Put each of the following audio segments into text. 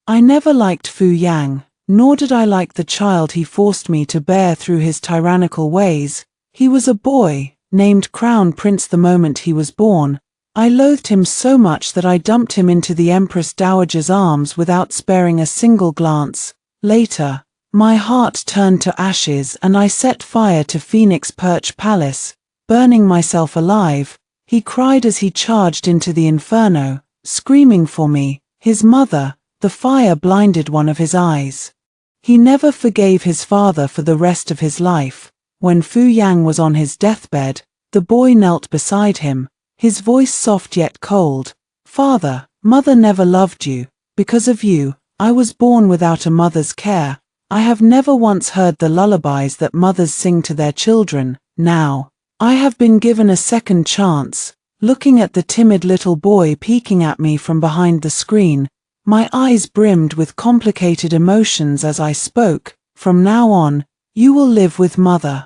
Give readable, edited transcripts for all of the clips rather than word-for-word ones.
I never liked Fu Yang, nor did I like the child he forced me to bear through his tyrannical ways. He was a boy, named Crown Prince the moment he was born. I loathed him so much that I dumped him into the Empress Dowager's arms without sparing a single glance. Later, my heart turned to ashes and I set fire to Phoenix Perch Palace, burning myself alive. He cried as he charged into the inferno, screaming for me, his mother. The fire blinded one of his eyes. He never forgave his father for the rest of his life. When Fu Yang was on his deathbed, the boy knelt beside him, his voice soft yet cold. "Father, mother never loved you. Because of you, I was born without a mother's care. I have never once heard the lullabies that mothers sing to their children. Now, I have been given a second chance." Looking at the timid little boy peeking at me from behind the screen, my eyes brimmed with complicated emotions as I spoke. "From now on, you will live with mother.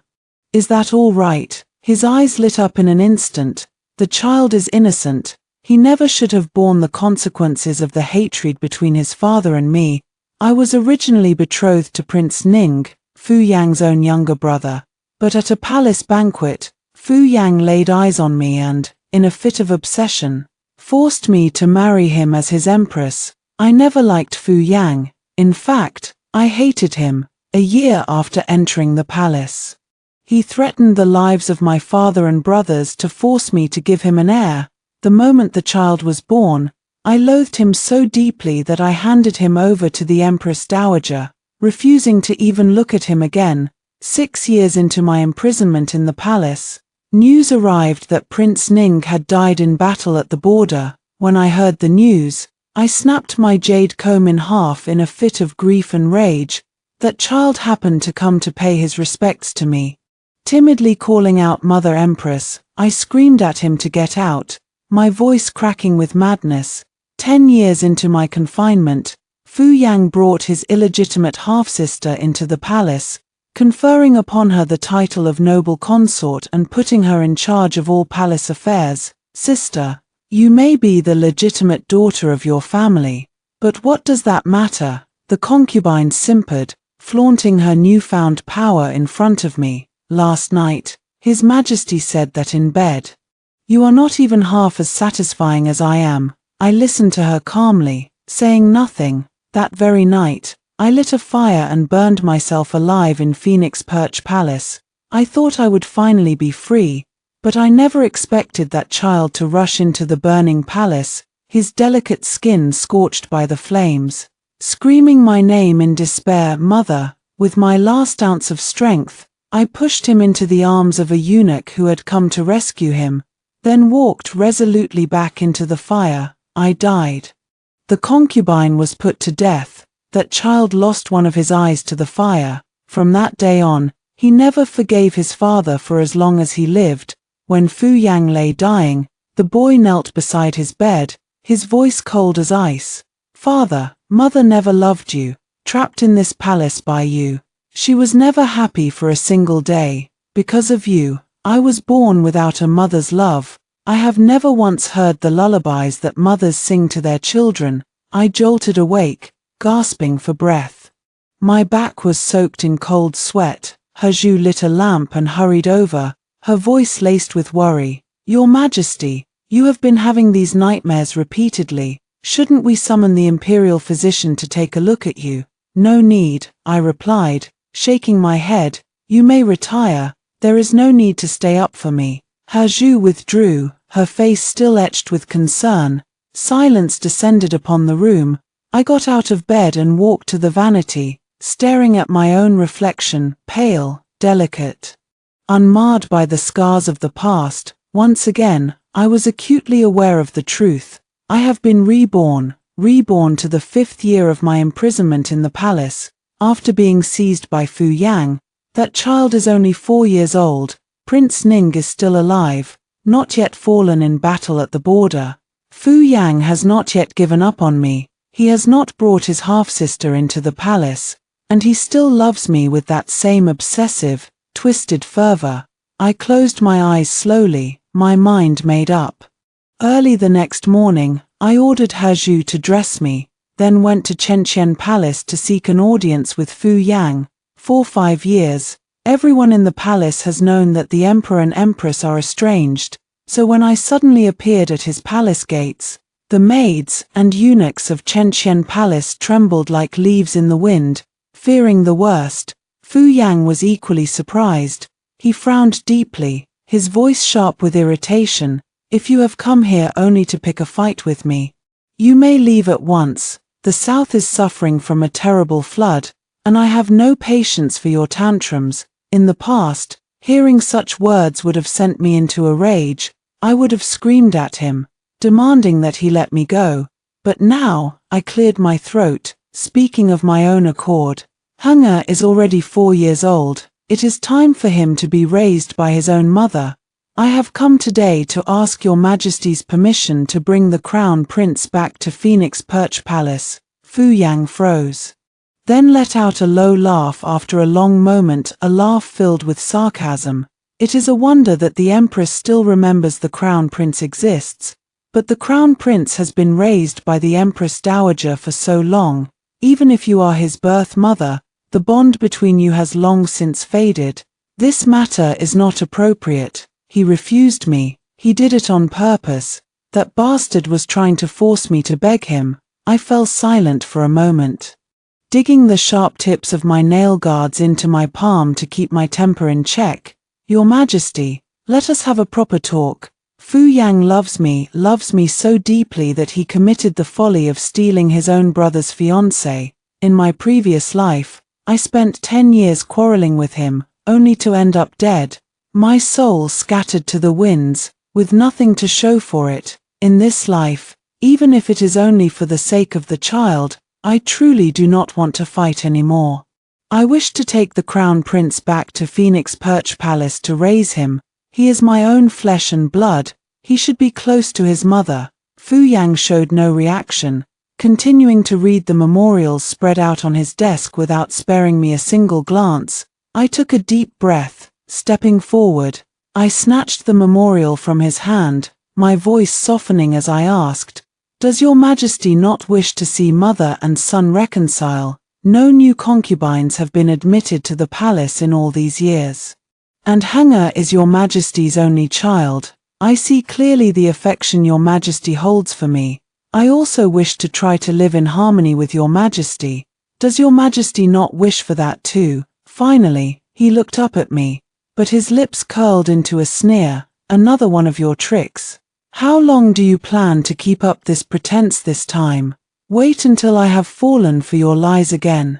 Is that all right?" His eyes lit up in an instant. The child is innocent. He never should have borne the consequences of the hatred between his father and me. I was originally betrothed to Prince Ning, Fu Yang's own younger brother. But at a palace banquet, Fu Yang laid eyes on me and, in a fit of obsession, forced me to marry him as his empress. I never liked Fu Yang. In fact, I hated him. A year after entering the palace, he threatened the lives of my father and brothers to force me to give him an heir. The moment the child was born, I loathed him so deeply that I handed him over to the Empress Dowager, refusing to even look at him again. 6 years into my imprisonment in the palace, news arrived that Prince Ning had died in battle at the border. When I heard the news, I snapped my jade comb in half in a fit of grief and rage. That child happened to come to pay his respects to me. Timidly calling out "Mother Empress," I screamed at him to get out, my voice cracking with madness. 10 years into my confinement, Fu Yang brought his illegitimate half-sister into the palace, conferring upon her the title of noble consort and putting her in charge of all palace affairs. "Sister, you may be the legitimate daughter of your family, but what does that matter?" The concubine simpered, flaunting her newfound power in front of me. "Last night, His Majesty said that in bed. You are not even half as satisfying as I am." I listened to her calmly, saying nothing. That very night, I lit a fire and burned myself alive in Phoenix Perch Palace. I thought I would finally be free, but I never expected that child to rush into the burning palace, his delicate skin scorched by the flames. Screaming my name in despair, "Mother," with my last ounce of strength, I pushed him into the arms of a eunuch who had come to rescue him, then walked resolutely back into the fire. I died. The concubine was put to death. That child lost one of his eyes to the fire. From that day on, he never forgave his father for as long as he lived. When Fu Yang lay dying, the boy knelt beside his bed, his voice cold as ice. "Father, mother never loved you, trapped in this palace by you. She was never happy for a single day. Because of you, I was born without a mother's love. I have never once heard the lullabies that mothers sing to their children." I jolted awake, gasping for breath. My back was soaked in cold sweat. Haju lit a lamp and hurried over, her voice laced with worry. "Your Majesty, you have been having these nightmares repeatedly. Shouldn't we summon the imperial physician to take a look at you?" "No need," I replied, shaking my head. "You may retire. There is no need to stay up for me." Haju withdrew, her face still etched with concern. Silence descended upon the room. I got out of bed and walked to the vanity, staring at my own reflection, pale, delicate, unmarred by the scars of the past. Once again, I was acutely aware of the truth. I have been reborn to the 5th year of my imprisonment in the palace, after being seized by Fu Yang. That child is only 4 years old. Prince Ning is still alive, not yet fallen in battle at the border. Fu Yang has not yet given up on me. He has not brought his half-sister into the palace, and he still loves me with that same obsessive, twisted fervor. I closed my eyes slowly, my mind made up. Early the next morning, I ordered Haju to dress me. then went to Chenqian Palace to seek an audience with Fu Yang. For 5 years, everyone in the palace has known that the emperor and empress are estranged, so when I suddenly appeared at his palace gates, the maids and eunuchs of Chenqian Palace trembled like leaves in the wind, fearing the worst. Fu Yang was equally surprised. He frowned deeply, his voice sharp with irritation. If you have come here only to pick a fight with me, you may leave at once. The south is suffering from a terrible flood, and I have no patience for your tantrums. In the past, hearing such words would have sent me into a rage. I would have screamed at him, demanding that he let me go. But now, I cleared my throat, speaking of my own accord. Henge is already 4 years old. It is time for him to be raised by his own mother. I have come today to ask your Majesty's permission to bring the Crown Prince back to Phoenix Perch Palace. Fu Yang froze, then let out a low laugh. After a long moment, a laugh filled with sarcasm. It is a wonder that the Empress still remembers the Crown Prince exists, but the Crown Prince has been raised by the Empress Dowager for so long. Even if you are his birth mother, the bond between you has long since faded. This matter is not appropriate. He refused me. He did it on purpose. That bastard was trying to force me to beg him. I fell silent for a moment, digging the sharp tips of my nail guards into my palm to keep my temper in check. Your Majesty, let us have a proper talk. Fu Yang loves me so deeply that he committed the folly of stealing his own brother's fiancée. In my previous life, I spent 10 years quarreling with him, only to end up dead. My soul scattered to the winds, with nothing to show for it. In this life, even if it is only for the sake of the child, I truly do not want to fight anymore. I wish to take the Crown Prince back to Phoenix Perch Palace to raise him. He is my own flesh and blood. He should be close to his mother. Fu Yang showed no reaction, continuing to read the memorials spread out on his desk without sparing me a single glance. I took a deep breath, stepping forward. I snatched the memorial from his hand, my voice softening as I asked, "Does your Majesty not wish to see mother and son reconcile? No new concubines have been admitted to the palace in all these years. And Henge is your Majesty's only child. I see clearly the affection your Majesty holds for me. I also wish to try to live in harmony with your Majesty. Does your Majesty not wish for that too?" Finally, he looked up at me, but his lips curled into a sneer. "Another one of your tricks. How long do you plan to keep up this pretense this time? Wait until I have fallen for your lies again.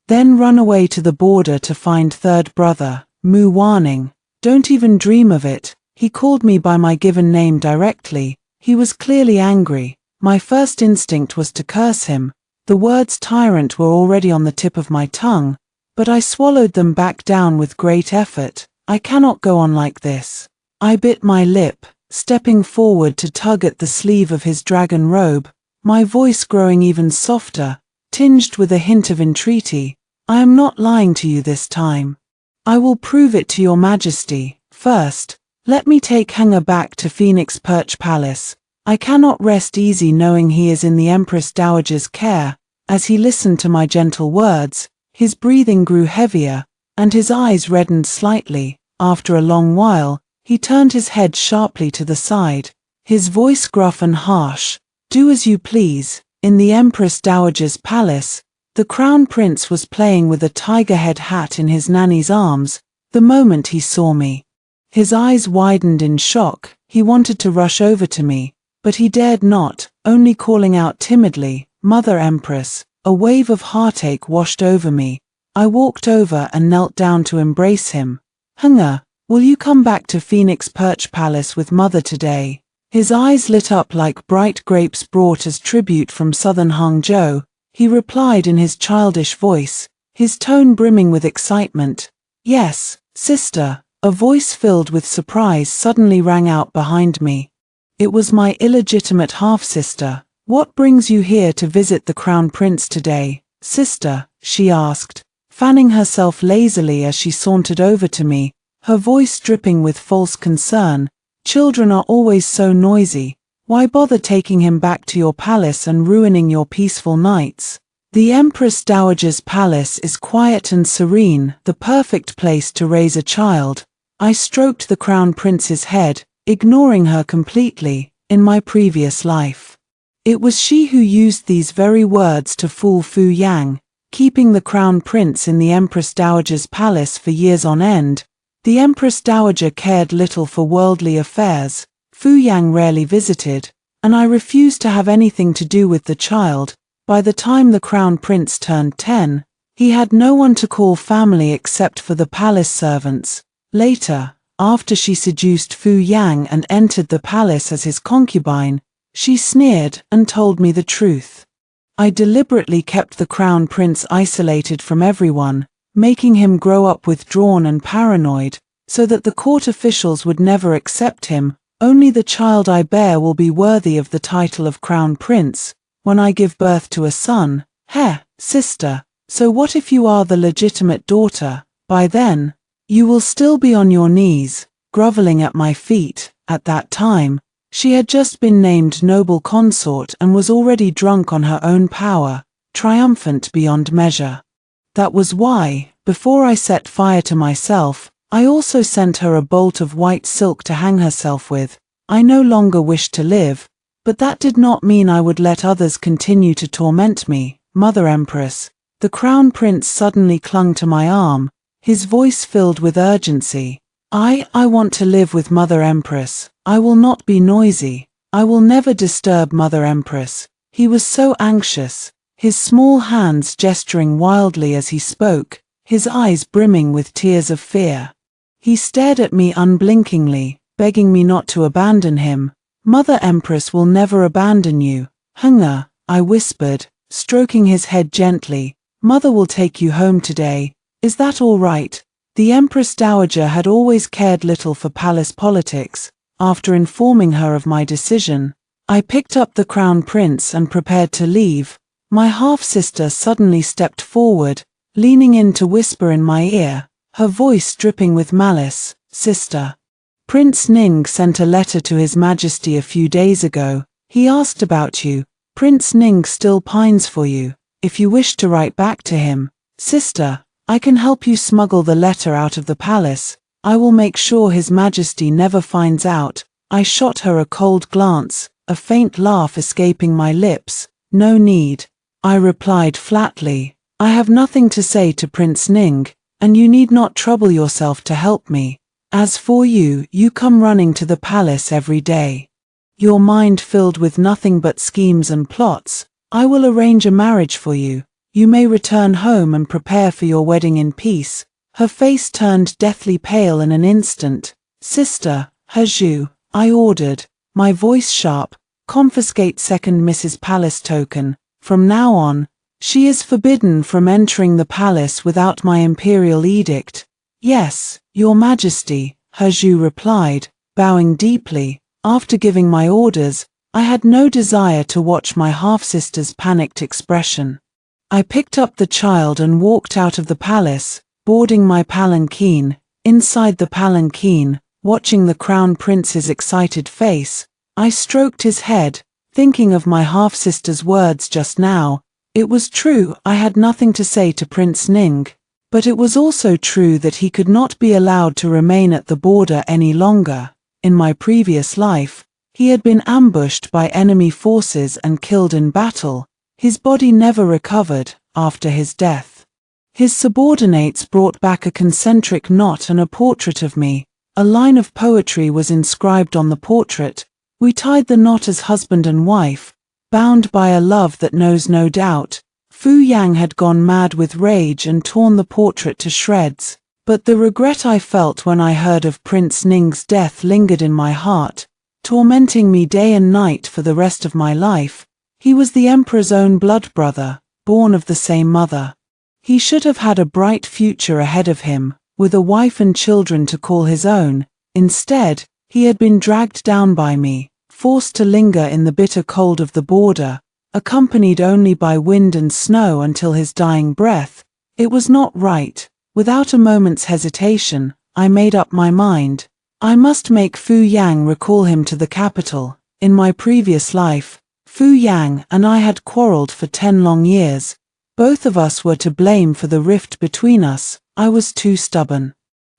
Then run away to the border to find third brother, Mu Warning. Don't even dream of it." He called me by my given name directly. He was clearly angry. My first instinct was to curse him. The words tyrant were already on the tip of my tongue, but I swallowed them back down with great effort. I cannot go on like this. I bit my lip, stepping forward to tug at the sleeve of his dragon robe, my voice growing even softer, tinged with a hint of entreaty. "I am not lying to you this time. I will prove it to your Majesty. First, let me take Henge back to Phoenix Perch Palace. I cannot rest easy knowing he is in the Empress Dowager's care." As he listened to my gentle words, his breathing grew heavier, and his eyes reddened slightly. After a long while, he turned his head sharply to the side, his voice gruff and harsh. "Do as you please." In the Empress Dowager's palace, the Crown Prince was playing with a tiger head hat in his nanny's arms. The moment he saw me, his eyes widened in shock. He wanted to rush over to me, but he dared not, only calling out timidly, "Mother Empress." A wave of heartache washed over me. I walked over and knelt down to embrace him. "Henge, will you come back to Phoenix Perch Palace with mother today?" His eyes lit up like bright grapes brought as tribute from southern Hangzhou. He replied in his childish voice, his tone brimming with excitement. "Yes, sister." A voice filled with surprise suddenly rang out behind me. It was my illegitimate half-sister. "What brings you here to visit the Crown Prince today, sister?" she asked, fanning herself lazily as she sauntered over to me, her voice dripping with false concern. "Children are always so noisy. Why bother taking him back to your palace and ruining your peaceful nights? The Empress Dowager's palace is quiet and serene, the perfect place to raise a child. I stroked the Crown Prince's head, ignoring her completely. In my previous life, it was she who used these very words to fool Fu Yang, keeping the Crown Prince in the Empress Dowager's palace for years on end. The Empress Dowager cared little for worldly affairs. Fu Yang rarely visited, and I refused to have anything to do with the child. By the time the Crown Prince turned 10, he had no one to call family except for the palace servants. Later, after she seduced Fu Yang and entered the palace as his concubine, she sneered and told me the truth. I deliberately kept the Crown Prince isolated from everyone, making him grow up withdrawn and paranoid, so that the court officials would never accept him. Only the child I bear will be worthy of the title of Crown Prince. When I give birth to a son, sister, so what if you are the legitimate daughter? By then, you will still be on your knees, groveling at my feet. At that time, she had just been named noble consort and was already drunk on her own power, triumphant beyond measure. That was why, before I set fire to myself, I also sent her a bolt of white silk to hang herself with. I no longer wished to live, but that did not mean I would let others continue to torment me. Mother Empress, the Crown Prince suddenly clung to my arm, his voice filled with urgency. I want to live with Mother Empress. I will not be noisy. I will never disturb Mother Empress. He was so anxious, his small hands gesturing wildly as he spoke, his eyes brimming with tears of fear. He stared at me unblinkingly, begging me not to abandon him. Mother Empress will never abandon you. Hunger, I whispered, stroking his head gently. Mother will take you home today. Is that all right? The Empress Dowager had always cared little for palace politics. After informing her of my decision, I picked up the Crown Prince and prepared to leave. My half-sister suddenly stepped forward, leaning in to whisper in my ear, her voice dripping with malice. Sister, Prince Ning sent a letter to His Majesty a few days ago. He asked about you. Prince Ning still pines for you. If you wish to write back to him, sister, I can help you smuggle the letter out of the palace. I will make sure His Majesty never finds out. I shot her a cold glance, a faint laugh escaping my lips. No need, I replied flatly. I have nothing to say to Prince Ning, and you need not trouble yourself to help me. As for you, you come running to the palace every day. Your mind filled with nothing but schemes and plots. I will arrange a marriage for you. You may return home and prepare for your wedding in peace. Her face turned deathly pale in an instant. Sister, Haju, I ordered, my voice sharp, confiscate second Mrs. Palace token. From now on, she is forbidden from entering the palace without my imperial edict. Yes, Your Majesty, Haju replied, bowing deeply. After giving my orders, I had no desire to watch my half-sister's panicked expression. I picked up the child and walked out of the palace, boarding my palanquin. Inside the palanquin, watching the Crown Prince's excited face, I stroked his head, thinking of my half-sister's words just now. It was true I had nothing to say to Prince Ning, but it was also true that he could not be allowed to remain at the border any longer. In my previous life, he had been ambushed by enemy forces and killed in battle. His body never recovered after his death. His subordinates brought back a concentric knot and a portrait of me. A line of poetry was inscribed on the portrait. We tied the knot as husband and wife, bound by a love that knows no doubt. Fu Yang had gone mad with rage and torn the portrait to shreds. But the regret I felt when I heard of Prince Ning's death lingered in my heart, tormenting me day and night for the rest of my life. He was the Emperor's own blood brother, born of the same mother. He should have had a bright future ahead of him, with a wife and children to call his own. Instead, he had been dragged down by me, forced to linger in the bitter cold of the border, accompanied only by wind and snow until his dying breath. It was not right. Without a moment's hesitation, I made up my mind. I must make Fu Yang recall him to the capital. In my previous life, Fu Yang and I had quarreled for 10 long years. Both of us were to blame for the rift between us. I was too stubborn,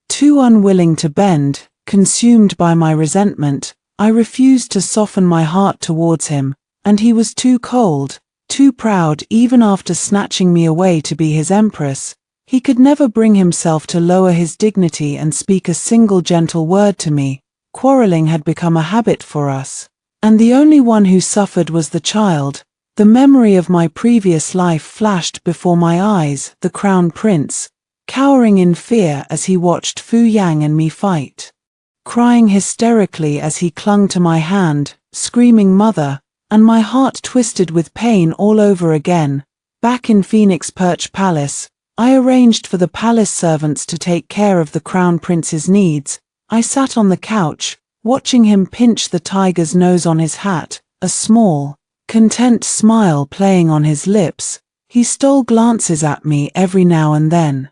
too unwilling to bend. Consumed by my resentment, I refused to soften my heart towards him, and he was too cold, too proud. Even after snatching me away to be his empress, he could never bring himself to lower his dignity and speak a single gentle word to me. Quarreling had become a habit for us, and the only one who suffered was the child. The memory of my previous life flashed before my eyes, the crown prince, cowering in fear as he watched Fu Yang and me fight, crying hysterically as he clung to my hand, screaming "Mother," and my heart twisted with pain all over again. Back in Phoenix Perch Palace, I arranged for the palace servants to take care of the crown prince's needs. I sat on the couch, watching him pinch the tiger's nose on his hat, a small, content smile playing on his lips. He stole glances at me every now and then,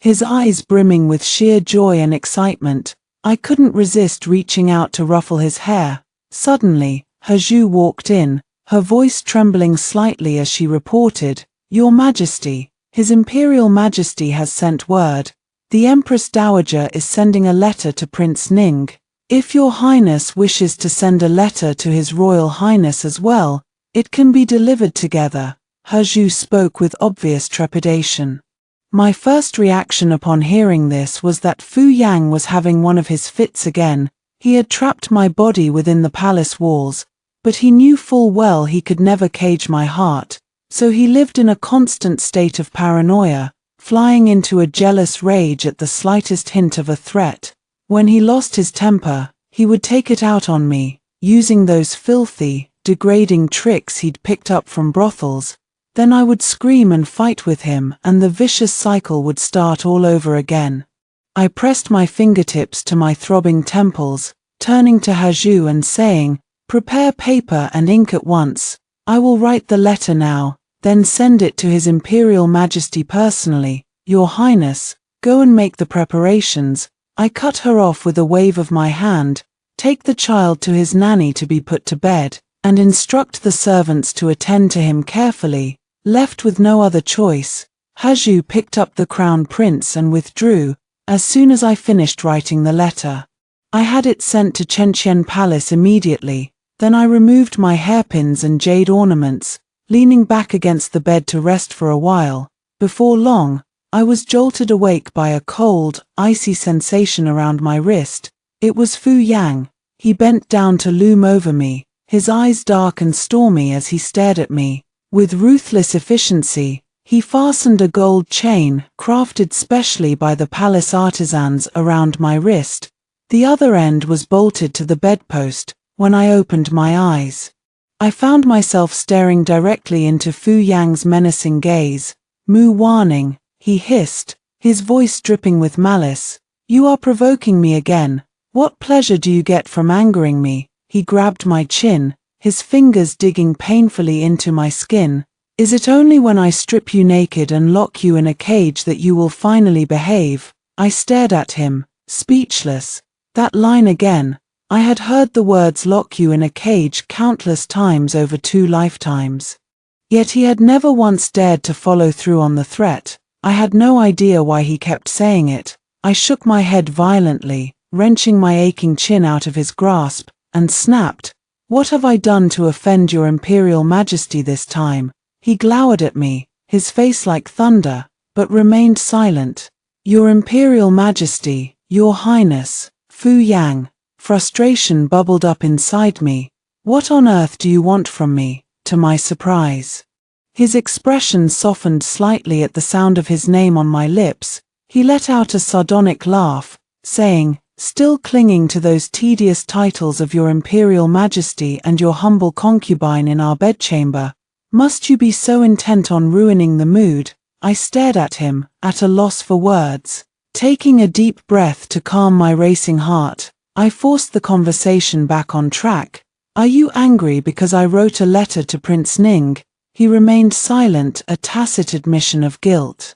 his eyes brimming with sheer joy and excitement. I couldn't resist reaching out to ruffle his hair. Suddenly, Hezhu walked in, her voice trembling slightly as she reported, "Your Majesty, His Imperial Majesty has sent word. The Empress Dowager is sending a letter to Prince Ning. If Your Highness wishes to send a letter to His Royal Highness as well, it can be delivered together." Hezhu spoke with obvious trepidation. My first reaction upon hearing this was that Fu Yang was having one of his fits again. He had trapped my body within the palace walls, but he knew full well he could never cage my heart, so he lived in a constant state of paranoia, flying into a jealous rage at the slightest hint of a threat. When he lost his temper, he would take it out on me, using those filthy, degrading tricks he'd picked up from brothels. Then I would scream and fight with him, and the vicious cycle would start all over again. I pressed my fingertips to my throbbing temples, turning to Hezhu and saying, "Prepare paper and ink at once. I will write the letter now, then send it to His Imperial Majesty personally. Your Highness, go and make the preparations." I cut her off with a wave of my hand. "Take the child to his nanny to be put to bed, and instruct the servants to attend to him carefully." Left with no other choice, Hezhu picked up the crown prince and withdrew. As soon as I finished writing the letter, I had it sent to Chenqian Palace immediately. Then I removed my hairpins and jade ornaments, leaning back against the bed to rest for a while. Before long, I was jolted awake by a cold, icy sensation around my wrist. It was Fu Yang. He bent down to loom over me, his eyes dark and stormy as he stared at me. With ruthless efficiency, he fastened a gold chain, crafted specially by the palace artisans, around my wrist. The other end was bolted to the bedpost. When I opened my eyes, I found myself staring directly into Fu Yang's menacing gaze. "Mu Warning," he hissed, his voice dripping with malice. "You are provoking me again. What pleasure do you get from angering me?" He grabbed my chin, his fingers digging painfully into my skin. "Is it only when I strip you naked and lock you in a cage that you will finally behave?" I stared at him, speechless. That line again. I had heard the words "lock you in a cage" countless times over 2 lifetimes. Yet he had never once dared to follow through on the threat. I had no idea why he kept saying it. I shook my head violently, wrenching my aching chin out of his grasp, and snapped, "What have I done to offend Your Imperial Majesty this time?" He glowered at me, his face like thunder, but remained silent. "Your Imperial Majesty, Your Highness." Fu Yang. Frustration bubbled up inside me. "What on earth do you want from me?" To my surprise, his expression softened slightly at the sound of his name on my lips. He let out a sardonic laugh, saying, "Still clinging to those tedious titles of Your Imperial Majesty and your humble concubine in our bedchamber? Must you be so intent on ruining the mood?" I stared at him, at a loss for words. Taking a deep breath to calm my racing heart, I forced the conversation back on track. "Are you angry because I wrote a letter to Prince Ning?" He remained silent, a tacit admission of guilt.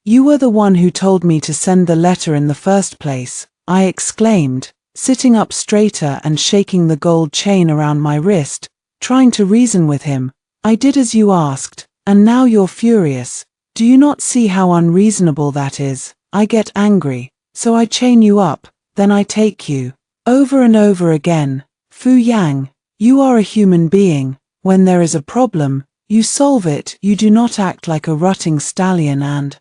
"You were the one who told me to send the letter in the first place," I exclaimed, sitting up straighter and shaking the gold chain around my wrist, trying to reason with him. I did as you asked, and now you're furious. Do you not see how unreasonable that is? I get angry, so I chain you up, then I take you. Over and over again. Fu Yang, you are a human being. When there is a problem, you solve it. You do not act like a rutting stallion and...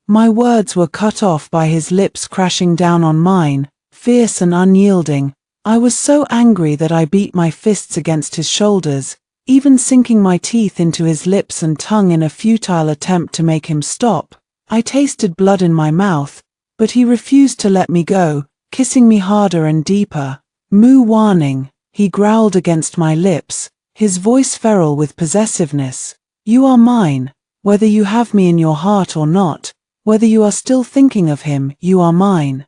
My words were cut off by his lips crashing down on mine, fierce and unyielding. I was so angry that I beat my fists against his shoulders, even sinking my teeth into his lips and tongue in a futile attempt to make him stop. I tasted blood in my mouth, but he refused to let me go, kissing me harder and deeper. Mu Warning, he growled against my lips, his voice feral with possessiveness. You are mine, whether you have me in your heart or not, whether you are still thinking of him, you are mine.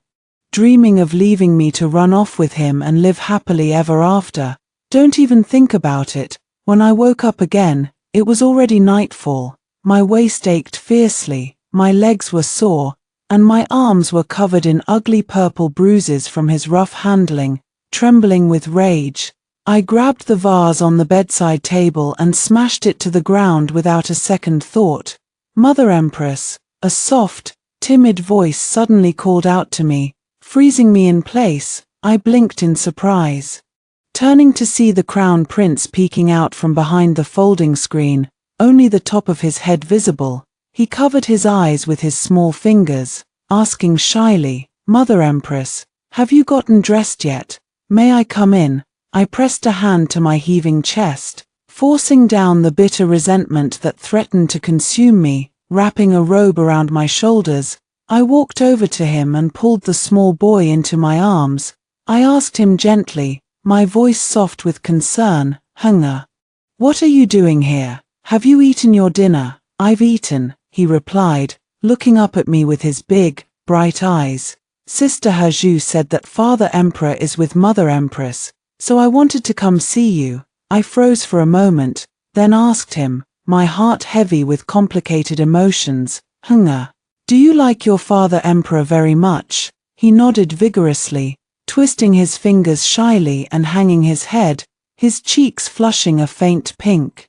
Dreaming of leaving me to run off with him and live happily ever after. Don't even think about it. When I woke up again, it was already nightfall. My waist ached fiercely, my legs were sore, and my arms were covered in ugly purple bruises from his rough handling. Trembling with rage, I grabbed the vase on the bedside table and smashed it to the ground without a second thought. Mother Empress, a soft, timid voice suddenly called out to me, freezing me in place. I blinked in surprise. Turning to see the Crown Prince peeking out from behind the folding screen, only the top of his head visible, he covered his eyes with his small fingers, asking shyly, Mother Empress, have you gotten dressed yet? May I come in? I pressed a hand to my heaving chest, forcing down the bitter resentment that threatened to consume me. Wrapping a robe around my shoulders, I walked over to him and pulled the small boy into my arms. I asked him gently, my voice soft with concern, Hunger. What are you doing here? Have you eaten your dinner? I've eaten, he replied, looking up at me with his big, bright eyes. Sister Haju said that Father Emperor is with Mother Empress, so I wanted to come see you. I froze for a moment, then asked him, my heart heavy with complicated emotions, Hunger. Do you like your Father Emperor very much? He nodded vigorously, twisting his fingers shyly and hanging his head, his cheeks flushing a faint pink.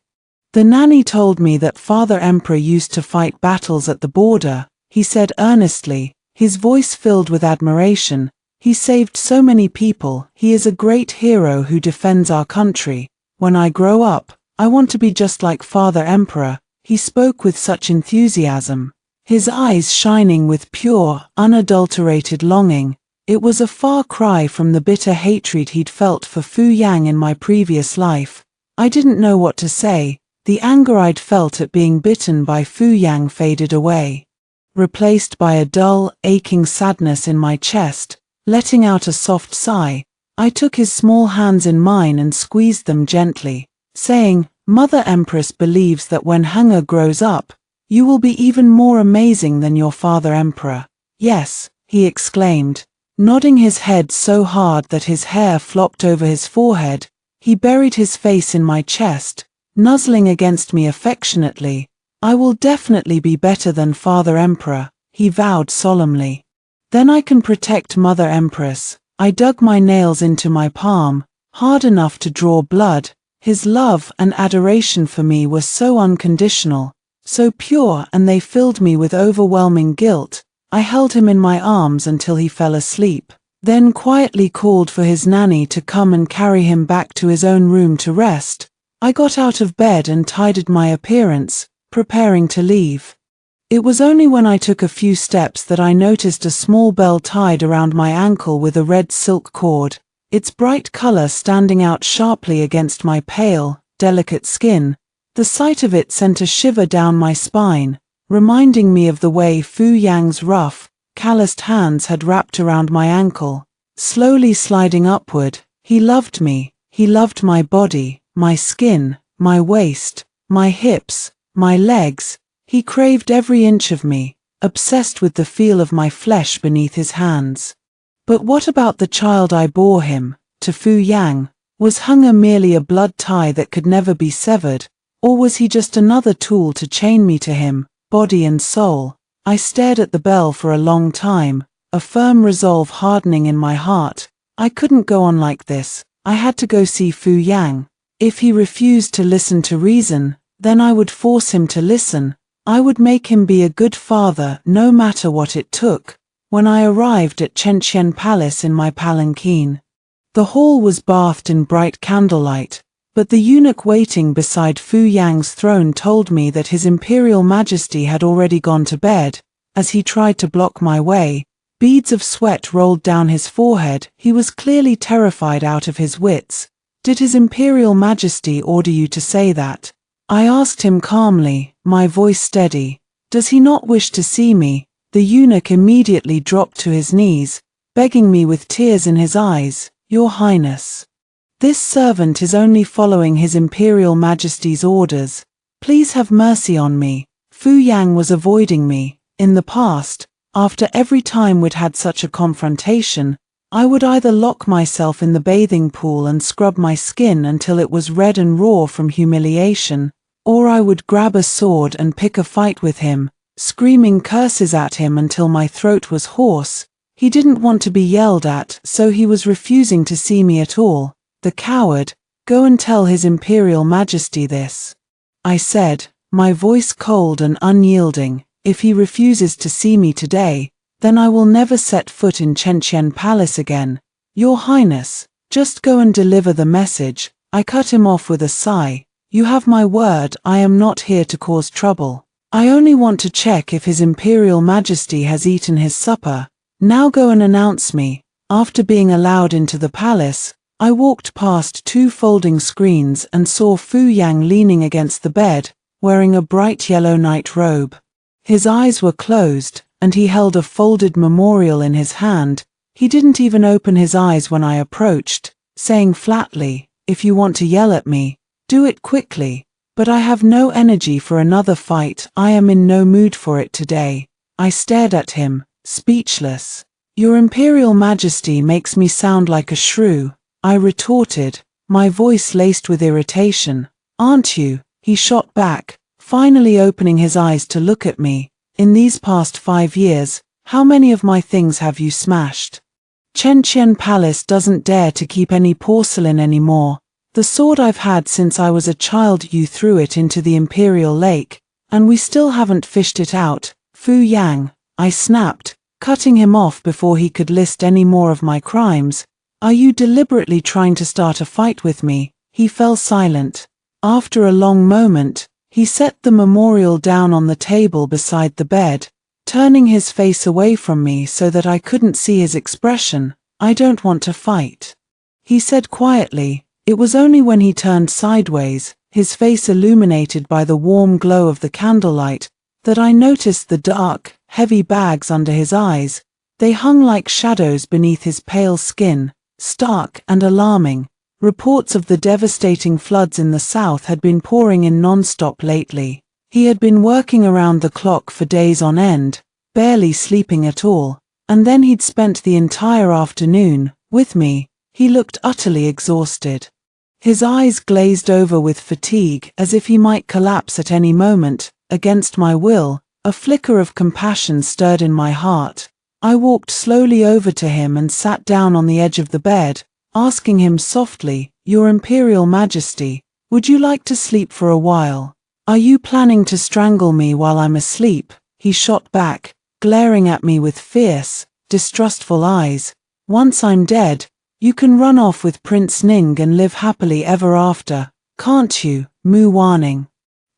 The nanny told me that Father Emperor used to fight battles at the border, he said earnestly, his voice filled with admiration. He saved so many people. He is a great hero who defends our country. When I grow up, I want to be just like Father Emperor. He spoke with such enthusiasm, his eyes shining with pure, unadulterated longing. It was a far cry from the bitter hatred he'd felt for Fu Yang in my previous life. I didn't know what to say. The anger I'd felt at being bitten by Fu Yang faded away, replaced by a dull, aching sadness in my chest. Letting out a soft sigh, I took his small hands in mine and squeezed them gently, saying, Mother Empress believes that when Hunger grows up, you will be even more amazing than your Father Emperor. Yes, he exclaimed, nodding his head so hard that his hair flopped over his forehead. He buried his face in my chest, nuzzling against me affectionately. I will definitely be better than Father Emperor, he vowed solemnly. Then I can protect Mother Empress. I dug my nails into my palm, hard enough to draw blood. His love and adoration for me were so unconditional, so pure, and they filled me with overwhelming guilt. I held him in my arms until he fell asleep, then quietly called for his nanny to come and carry him back to his own room to rest. I got out of bed and tidied my appearance, preparing to leave. It was only when I took a few steps that I noticed a small bell tied around my ankle with a red silk cord, its bright color standing out sharply against my pale, delicate skin. The sight of it sent a shiver down my spine, reminding me of the way Fu Yang's rough, calloused hands had wrapped around my ankle, slowly sliding upward. He loved me. He loved my body, my skin, my waist, my hips, my legs. He craved every inch of me, obsessed with the feel of my flesh beneath his hands. But what about the child I bore him, to Fu Yang? Was Hunger merely a blood tie that could never be severed, or was he just another tool to chain me to him, body and soul? I stared at the bell for a long time, a firm resolve hardening in my heart. I couldn't go on like this. I had to go see Fu Yang. If he refused to listen to reason, then I would force him to listen. I would make him be a good father no matter what it took. When I arrived at Chenqian Palace in my palanquin, the hall was bathed in bright candlelight, but the eunuch waiting beside Fu Yang's throne told me that His Imperial Majesty had already gone to bed. As he tried to block my way, beads of sweat rolled down his forehead. He was clearly terrified out of his wits. Did His Imperial Majesty order you to say that? I asked him calmly, my voice steady. Does he not wish to see me? The eunuch immediately dropped to his knees, begging me with tears in his eyes, Your Highness, this servant is only following His Imperial Majesty's orders. Please have mercy on me. Fu Yang was avoiding me. In the past, after every time we'd had such a confrontation, I would either lock myself in the bathing pool and scrub my skin until it was red and raw from humiliation, or I would grab a sword and pick a fight with him, screaming curses at him until my throat was hoarse. He didn't want to be yelled at, so he was refusing to see me at all. The coward, go and tell His Imperial Majesty this, I said, my voice cold and unyielding. If he refuses to see me today, then I will never set foot in Chenqian Palace again. Your Highness, just go and deliver the message. I cut him off with a sigh. You have my word, I am not here to cause trouble. I only want to check if His Imperial Majesty has eaten his supper. Now go and announce me. After being allowed into the palace, I walked past 2 folding screens and saw Fu Yang leaning against the bed, wearing a bright yellow night robe. His eyes were closed, and he held a folded memorial in his hand. He didn't even open his eyes when I approached, saying flatly, If you want to yell at me, do it quickly, but I have no energy for another fight. I am in no mood for it today. I stared at him, speechless. Your Imperial Majesty makes me sound like a shrew, I retorted, my voice laced with irritation. Aren't you? He shot back, finally opening his eyes to look at me. In these past 5 years, how many of my things have you smashed? Chenqian Palace doesn't dare to keep any porcelain anymore. The sword I've had since I was a child, you threw it into the Imperial Lake, and we still haven't fished it out. Fu Yang, I snapped, cutting him off before he could list any more of my crimes. Are you deliberately trying to start a fight with me? He fell silent. After a long moment, he set the memorial down on the table beside the bed, turning his face away from me so that I couldn't see his expression. I don't want to fight, he said quietly. It was only when he turned sideways, his face illuminated by the warm glow of the candlelight, that I noticed the dark, heavy bags under his eyes. They hung like shadows beneath his pale skin, stark and alarming. Reports of the devastating floods in the south had been pouring in non-stop lately. He had been working around the clock for days on end, barely sleeping at all, and then he'd spent the entire afternoon with me. He looked utterly exhausted. His eyes glazed over with fatigue as if he might collapse at any moment. Against my will, a flicker of compassion stirred in my heart. I walked slowly over to him and sat down on the edge of the bed, asking him softly, Your Imperial Majesty, would you like to sleep for a while? Are you planning to strangle me while I'm asleep? He shot back, glaring at me with fierce, distrustful eyes. Once I'm dead, you can run off with Prince Ning and live happily ever after, can't you? Mu warning.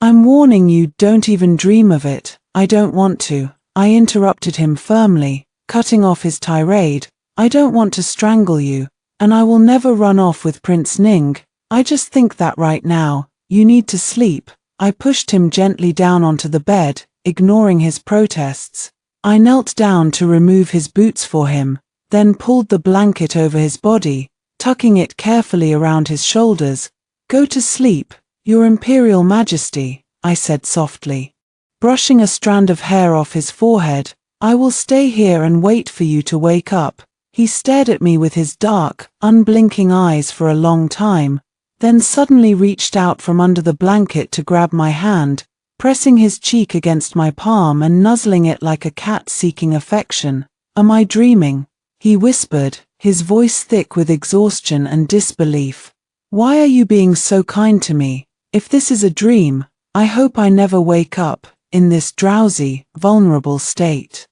I'm warning you, don't even dream of it. I don't want to. I interrupted him firmly, cutting off his tirade. I don't want to strangle you, and I will never run off with Prince Ning. I just think that right now, you need to sleep. I pushed him gently down onto the bed, ignoring his protests. I knelt down to remove his boots for him, then pulled the blanket over his body, tucking it carefully around his shoulders. Go to sleep, Your Imperial Majesty, I said softly. Brushing a strand of hair off his forehead, I will stay here and wait for you to wake up. He stared at me with his dark, unblinking eyes for a long time, then suddenly reached out from under the blanket to grab my hand, pressing his cheek against my palm and nuzzling it like a cat seeking affection. Am I dreaming? he whispered, his voice thick with exhaustion and disbelief. Why are you being so kind to me? If this is a dream, I hope I never wake up in this drowsy, vulnerable state.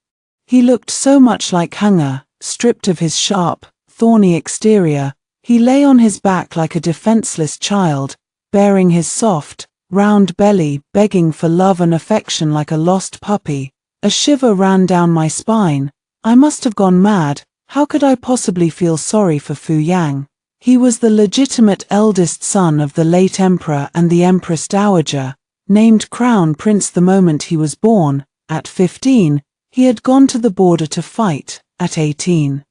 He looked so much like Hunger, stripped of his sharp, thorny exterior. He lay on his back like a defenseless child, baring his soft, round belly, begging for love and affection like a lost puppy. A shiver ran down my spine. I must have gone mad. How could I possibly feel sorry for Fu Yang? He was the legitimate eldest son of the late emperor and the empress dowager, named Crown Prince the moment he was born. At 15, he had gone to the border to fight. At 18,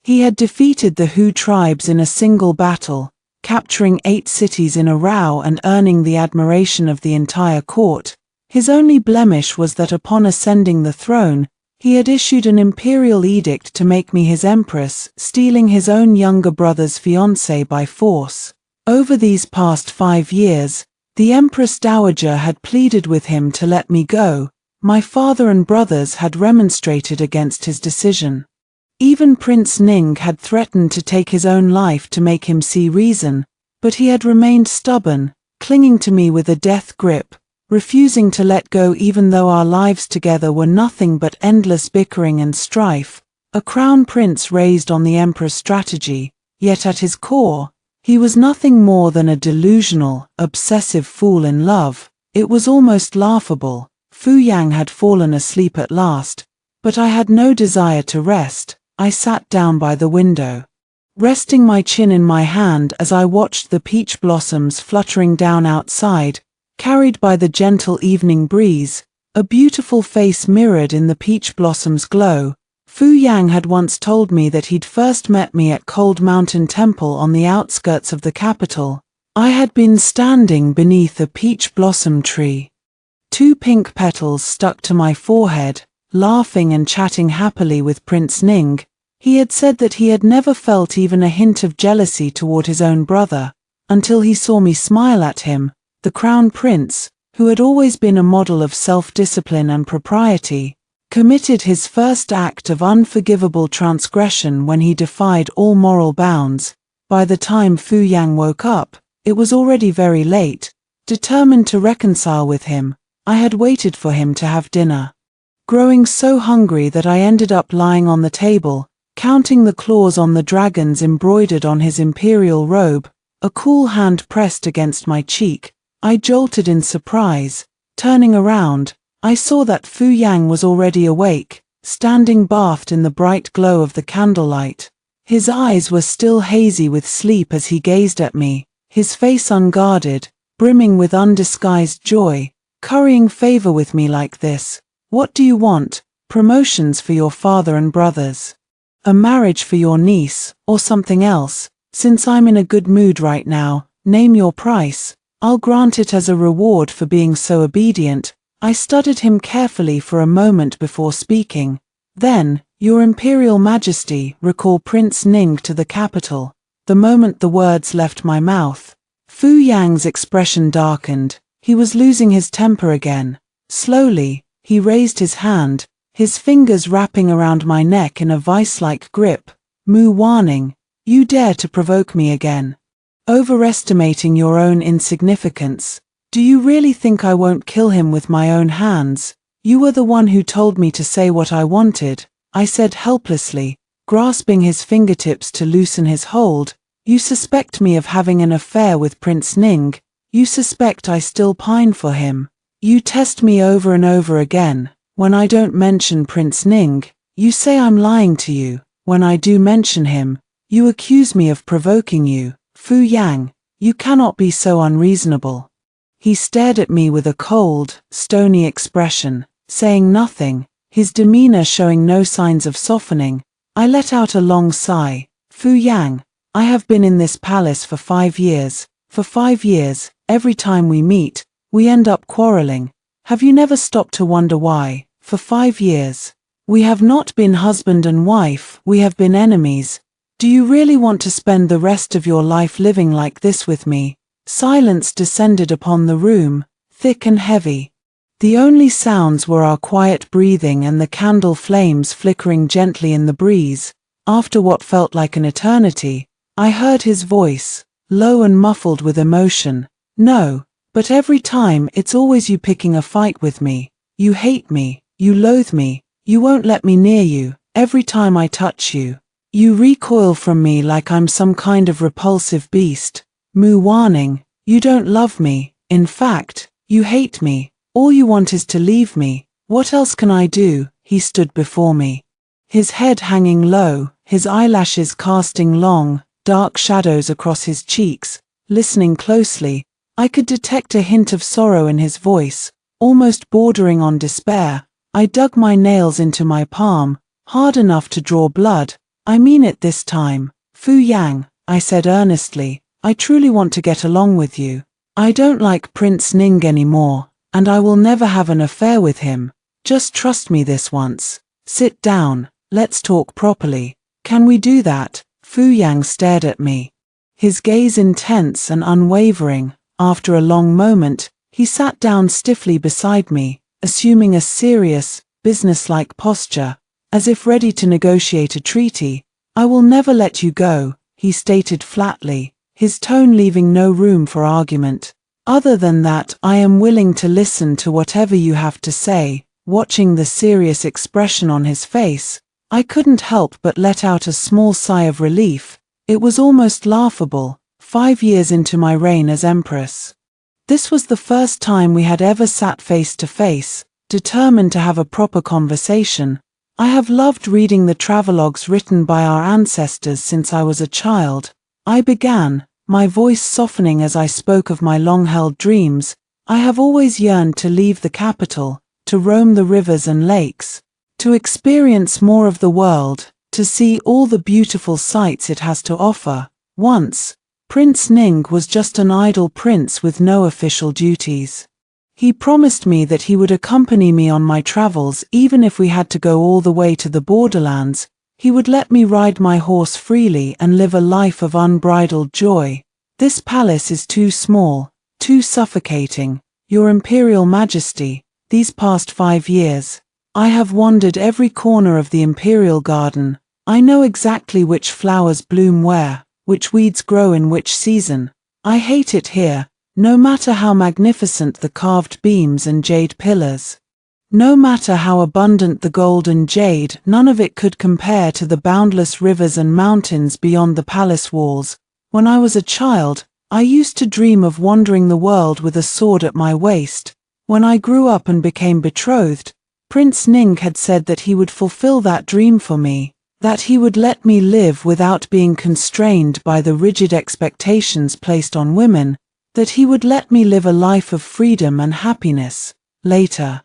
he had defeated the Hu tribes in a single battle, capturing 8 cities in a row and earning the admiration of the entire court. His only blemish was that upon ascending the throne, he had issued an imperial edict to make me his empress, stealing his own younger brother's fiancée by force. Over these past 5 years, the empress dowager had pleaded with him to let me go. My father and brothers had remonstrated against his decision. Even Prince Ning had threatened to take his own life to make him see reason, but he had remained stubborn, clinging to me with a death grip, refusing to let go even though our lives together were nothing but endless bickering and strife. A crown prince raised on the emperor's strategy, yet at his core, he was nothing more than a delusional, obsessive fool in love. It was almost laughable. Fu Yang had fallen asleep at last, but I had no desire to rest. I sat down by the window, resting my chin in my hand as I watched the peach blossoms fluttering down outside, carried by the gentle evening breeze. A beautiful face mirrored in the peach blossoms' glow. Fu Yang had once told me that he'd first met me at Cold Mountain Temple on the outskirts of the capital. I had been standing beneath a peach blossom tree, 2 pink petals stuck to my forehead, laughing and chatting happily with Prince Ning. He had said that he had never felt even a hint of jealousy toward his own brother, until he saw me smile at him. The crown prince, who had always been a model of self-discipline and propriety, committed his first act of unforgivable transgression when he defied all moral bounds. By the time Fu Yang woke up, it was already very late. Determined to reconcile with him, I had waited for him to have dinner, growing so hungry that I ended up lying on the table, counting the claws on the dragons embroidered on his imperial robe. A cool hand pressed against my cheek. I jolted in surprise. Turning around, I saw that Fu Yang was already awake, standing bathed in the bright glow of the candlelight. His eyes were still hazy with sleep as he gazed at me, his face unguarded, brimming with undisguised joy. Currying favor with me like this? What do you want? Promotions for your father and brothers? A marriage for your niece, or something else? Since I'm in a good mood right now, name your price. I'll grant it as a reward for being so obedient. I studied him carefully for a moment before speaking. Then, Your Imperial Majesty, recall Prince Ning to the capital. The moment the words left my mouth, Fu Yang's expression darkened. He was losing his temper again. Slowly, he raised his hand, his fingers wrapping around my neck in a vice-like grip. Mu Warning, you dare to provoke me again. Overestimating your own insignificance. Do you really think I won't kill him with my own hands? You were the one who told me to say what I wanted, I said helplessly, grasping his fingertips to loosen his hold. You suspect me of having an affair with Prince Ning. You suspect I still pine for him. You test me over and over again. When I don't mention Prince Ning, you say I'm lying to you. When I do mention him, you accuse me of provoking you. Fu Yang, you cannot be so unreasonable. He stared at me with a cold, stony expression, saying nothing, his demeanor showing no signs of softening. I let out a long sigh. Fu Yang, I have been in this palace for 5 years. For 5 years, every time we meet, we end up quarreling. Have you never stopped to wonder why? For 5 years, we have not been husband and wife, we have been enemies. Do you really want to spend the rest of your life living like this with me? Silence descended upon the room, thick and heavy. The only sounds were our quiet breathing and the candle flames flickering gently in the breeze. after what felt like an eternity, I heard his voice, low and muffled with emotion. No, but every time it's always you picking a fight with me. You hate me, you loathe me, you won't let me near you. Every time I touch you, you recoil from me like I'm some kind of repulsive beast. Moo warning, you don't love me, in fact, you hate me, all you want is to leave me. What else can I do? He stood before me, his head hanging low, his eyelashes casting long, dark shadows across his cheeks. Listening closely, I could detect a hint of sorrow in his voice, almost bordering on despair. I dug my nails into my palm, hard enough to draw blood. I mean it this time, Fu Yang, I said earnestly. I truly want to get along with you. I don't like Prince Ning anymore, and I will never have an affair with him. Just trust me this once. Sit down, let's talk properly. Can we do that? Fu Yang stared at me, his gaze intense and unwavering. After a long moment, he sat down stiffly beside me, assuming a serious, businesslike posture, as if ready to negotiate a treaty. I will never let you go, he stated flatly, his tone leaving no room for argument. Other than that, I am willing to listen to whatever you have to say. Watching the serious expression on his face, I couldn't help but let out a small sigh of relief. It was almost laughable. 5 years into my reign as Empress, this was the first time we had ever sat face to face, determined to have a proper conversation. I have loved reading the travelogues written by our ancestors since I was a child. I began, my voice softening as I spoke of my long-held dreams. I have always yearned to leave the capital, to roam the rivers and lakes, to experience more of the world, to see all the beautiful sights it has to offer. Once, Prince Ning was just an idle prince with no official duties. He promised me that he would accompany me on my travels even if we had to go all the way to the borderlands. He would let me ride my horse freely and live a life of unbridled joy. This palace is too small, too suffocating, Your Imperial Majesty. These past 5 years, I have wandered every corner of the Imperial Garden. I know exactly which flowers bloom where, which weeds grow in which season. I hate it here, no matter how magnificent the carved beams and jade pillars. No matter how abundant the gold and jade, none of it could compare to the boundless rivers and mountains beyond the palace walls. When I was a child, I used to dream of wandering the world with a sword at my waist. When I grew up and became betrothed, Prince Ning had said that he would fulfill that dream for me, that he would let me live without being constrained by the rigid expectations placed on women, that he would let me live a life of freedom and happiness. Later,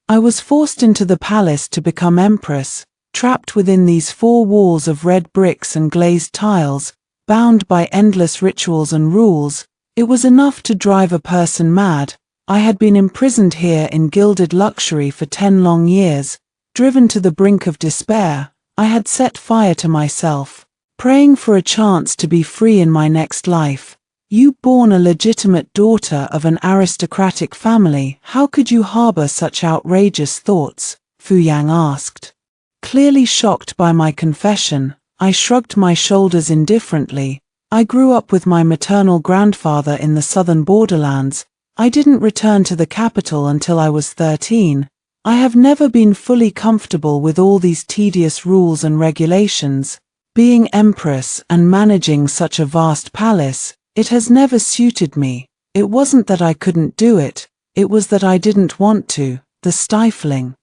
I was forced into the palace to become empress, trapped within these 4 walls of red bricks and glazed tiles, bound by endless rituals and rules. It was enough to drive a person mad. I had been imprisoned here in gilded luxury for 10 long years, driven to the brink of despair. I had set fire to myself, praying for a chance to be free in my next life. You, born a legitimate daughter of an aristocratic family, how could you harbor such outrageous thoughts? Fu Yang asked. Clearly shocked by my confession, I shrugged my shoulders indifferently. I grew up with my maternal grandfather in the southern borderlands. I didn't return to the capital until I was 13. I have never been fully comfortable with all these tedious rules and regulations. Being empress and managing such a vast palace, it has never suited me. It wasn't that I couldn't do it, it was that I didn't want to. The stifling,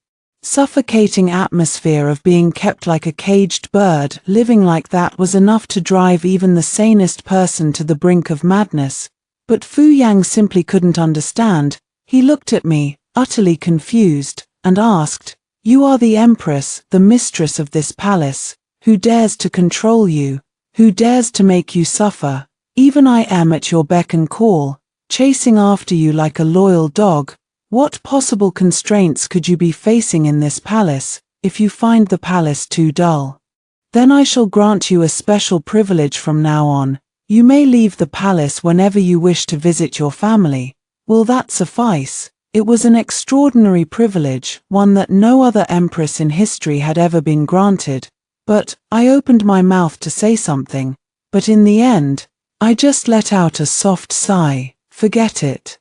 suffocating atmosphere of being kept like a caged bird, living like that was enough to drive even the sanest person to the brink of madness. But Fu Yang simply couldn't understand. He looked at me, utterly confused, and asked, "You are the empress, the mistress of this palace. Who dares to control you? Who dares to make you suffer? Even I am at your beck and call, chasing after you like a loyal dog. What possible constraints could you be facing in this palace? If you find the palace too dull, then I shall grant you a special privilege from now on. You may leave the palace whenever you wish to visit your family. Will that suffice?" It was an extraordinary privilege, one that no other empress in history had ever been granted. But I opened my mouth to say something, but in the end, I just let out a soft sigh. Forget it.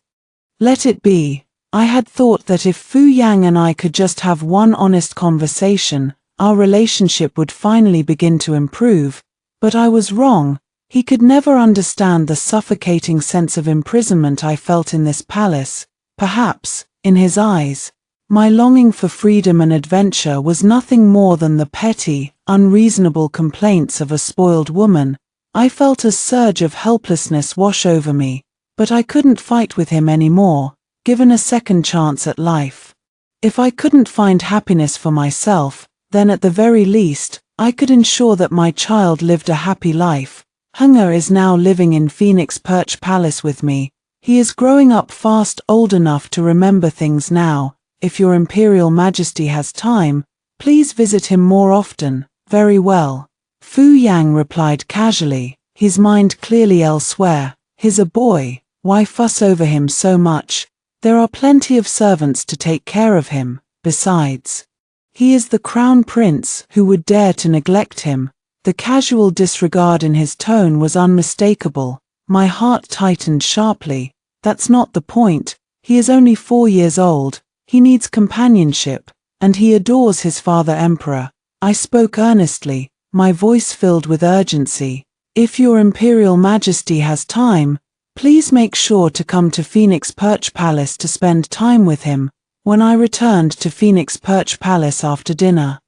Let it be. I had thought that if Fu Yang and I could just have one honest conversation, our relationship would finally begin to improve, but I was wrong. He could never understand the suffocating sense of imprisonment I felt in this palace. Perhaps, in his eyes, my longing for freedom and adventure was nothing more than the petty, unreasonable complaints of a spoiled woman. I felt a surge of helplessness wash over me, but I couldn't fight with him anymore, given a second chance at life. If I couldn't find happiness for myself, then at the very least, I could ensure that my child lived a happy life. Hunger is now living in Phoenix Perch Palace with me. He is growing up fast, old enough to remember things now. If your Imperial Majesty has time, please visit him more often. Very well. Fu Yang replied casually, his mind clearly elsewhere. He's a boy, why fuss over him so much? There are plenty of servants to take care of him. Besides, he is the crown prince. Who would dare to neglect him? The casual disregard in his tone was unmistakable. My heart tightened sharply. That's not the point. He is only 4 years old. He needs companionship, and he adores his father Emperor. I spoke earnestly, my voice filled with urgency. If your Imperial Majesty has time, please make sure to come to Phoenix Perch Palace to spend time with him. When I returned to Phoenix Perch Palace after dinner,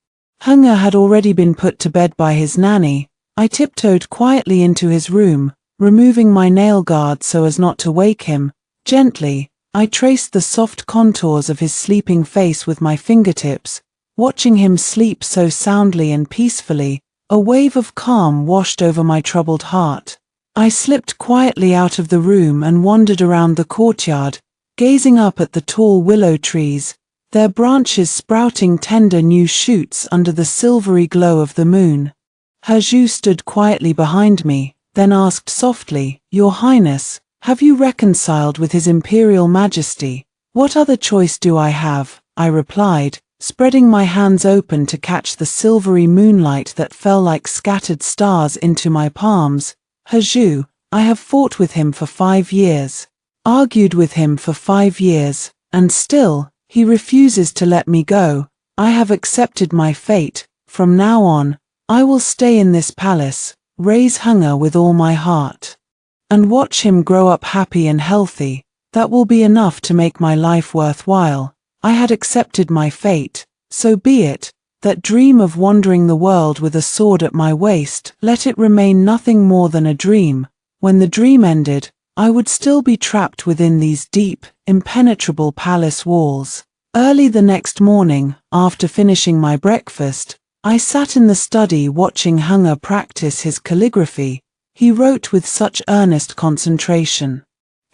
Hunger had already been put to bed by his nanny. I tiptoed quietly into his room, removing my nail guard so as not to wake him. Gently, I traced the soft contours of his sleeping face with my fingertips. Watching him sleep so soundly and peacefully, a wave of calm washed over my troubled heart. I slipped quietly out of the room and wandered around the courtyard, gazing up at the tall willow trees, their branches sprouting tender new shoots under the silvery glow of the moon. Hezhu stood quietly behind me, then asked softly, "Your Highness, have you reconciled with His Imperial Majesty?" "What other choice do I have?" I replied, spreading my hands open to catch the silvery moonlight that fell like scattered stars into my palms. "Hezhu, I have fought with him for 5 years, argued with him for 5 years, and still, he refuses to let me go. I have accepted my fate. From now on, I will stay in this palace, raise Hunger with all my heart, and watch him grow up happy and healthy. That will be enough to make my life worthwhile." I had accepted my fate. So be it. That dream of wandering the world with a sword at my waist, let it remain nothing more than a dream. When the dream ended, I would still be trapped within these deep, impenetrable palace walls. Early the next morning, after finishing my breakfast, I sat in the study watching Hunger practice his calligraphy. He wrote with such earnest concentration,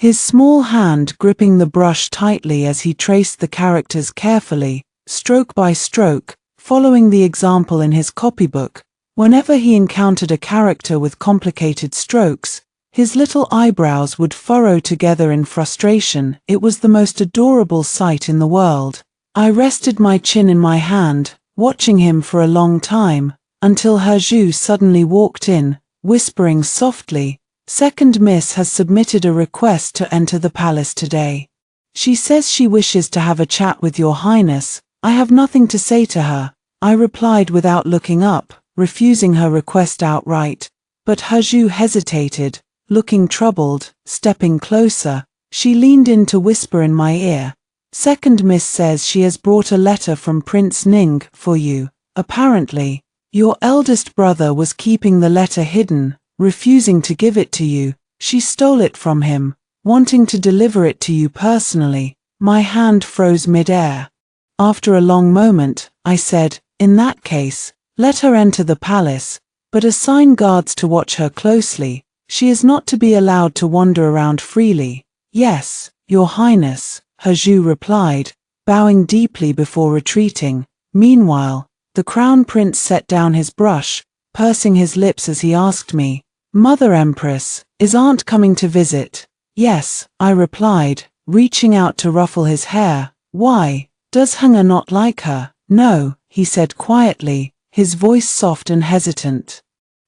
his small hand gripping the brush tightly as he traced the characters carefully, stroke by stroke, following the example in his copybook. Whenever he encountered a character with complicated strokes, his little eyebrows would furrow together in frustration. It was the most adorable sight in the world. I rested my chin in my hand, watching him for a long time, until Hezhu suddenly walked in, whispering softly, "Second Miss has submitted a request to enter the palace today. She says she wishes to have a chat with your Highness." "I have nothing to say to her," I replied without looking up, refusing her request outright. But Hezhu hesitated, looking troubled. Stepping closer, she leaned in to whisper in my ear, "Second Miss says she has brought a letter from Prince Ning for you. Apparently, your eldest brother was keeping the letter hidden, refusing to give it to you. She stole it from him, wanting to deliver it to you personally." My hand froze mid-air. After a long moment, I said, "In that case, let her enter the palace, but assign guards to watch her closely. She is not to be allowed to wander around freely." "Yes, Your Highness," Hezhu replied, bowing deeply before retreating. Meanwhile, the Crown Prince set down his brush, pursing his lips as he asked me, "Mother Empress, is Aunt coming to visit?" "Yes," I replied, reaching out to ruffle his hair. "Why? Does Hunger not like her?" "No," he said quietly, his voice soft and hesitant.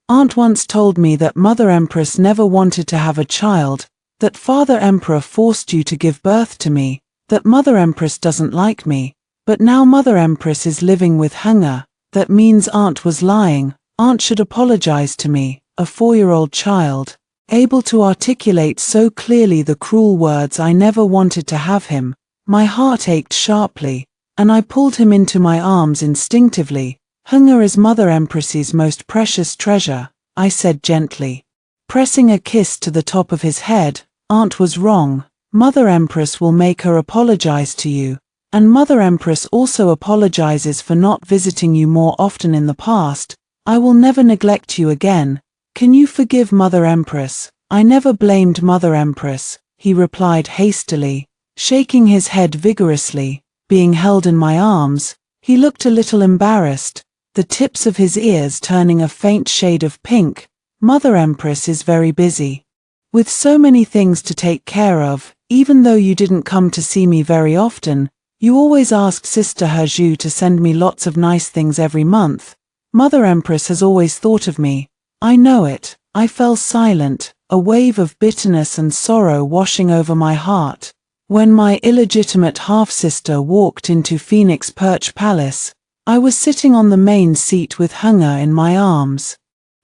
Aunt once told me that Mother Empress never wanted to have a child, that Father Emperor forced you to give birth to me, that Mother Empress doesn't like me, but now Mother Empress is living with hunger. That means Aunt was lying. Aunt should apologize to me, a 4-year-old child, able to articulate so clearly the cruel words I never wanted to have him. My heart ached sharply, and I pulled him into my arms instinctively. Hunger is Mother Empress's most precious treasure, I said gently. Pressing a kiss to the top of his head. Aunt was wrong. Mother Empress will make her apologize to you, and Mother Empress also apologizes for not visiting you more often in the past. I will never neglect you again. Can you forgive Mother Empress? I never blamed Mother Empress, he replied hastily, shaking his head vigorously. Being held in my arms, he looked a little embarrassed, the tips of his ears turning a faint shade of pink. Mother Empress is very busy, with so many things to take care of. Even though you didn't come to see me very often, you always asked Sister Herju to send me lots of nice things every month. Mother Empress has always thought of me. I know it. I fell silent, a wave of bitterness and sorrow washing over my heart. When my illegitimate half-sister walked into Phoenix Perch Palace, I was sitting on the main seat with hunger in my arms.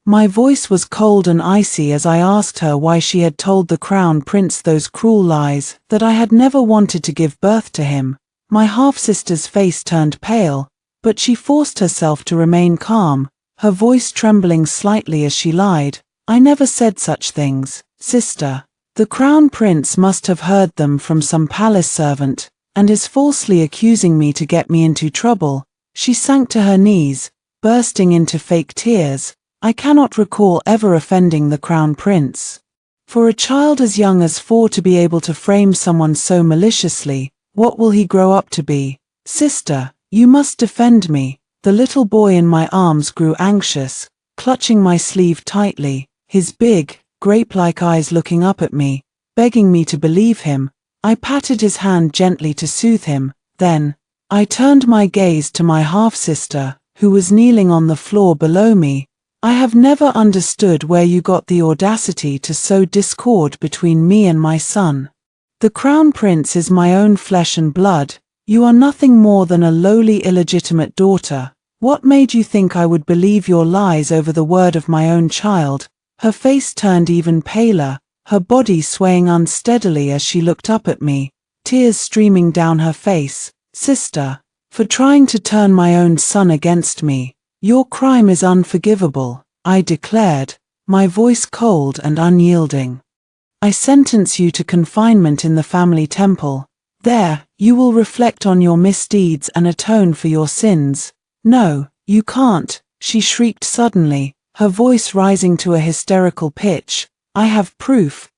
My voice was cold and icy as I asked her why she had told the Crown Prince those cruel lies, that I had never wanted to give birth to him. My half-sister's face turned pale, but she forced herself to remain calm, her voice trembling slightly as she lied. I never said such things, sister. The Crown Prince must have heard them from some palace servant, and is falsely accusing me to get me into trouble. She sank to her knees, bursting into fake tears. I cannot recall ever offending the Crown Prince. For a child as young as 4 to be able to frame someone so maliciously, what will he grow up to be? Sister, you must defend me. The little boy in my arms grew anxious, clutching my sleeve tightly, his big, grape-like eyes looking up at me, begging me to believe him. I patted his hand gently to soothe him. Then, I turned my gaze to my half-sister, who was kneeling on the floor below me. I have never understood where you got the audacity to sow discord between me and my son. The Crown Prince is my own flesh and blood. You are nothing more than a lowly illegitimate daughter. What made you think I would believe your lies over the word of my own child? Her face turned even paler, her body swaying unsteadily as she looked up at me, tears streaming down her face. Sister, for trying to turn my own son against me, your crime is unforgivable, I declared, my voice cold and unyielding. I sentence you to confinement in the family temple. There, you will reflect on your misdeeds and atone for your sins. No, you can't, she shrieked suddenly, her voice rising to a hysterical pitch. I have proof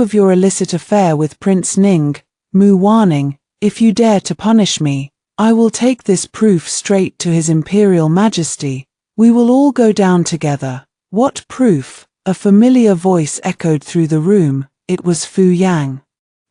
of your illicit affair with Prince Ning, Mu Warning. If you dare to punish me, I will take this proof straight to His Imperial Majesty. We will all go down together. What proof? A familiar voice echoed through the room. It was Fu Yang.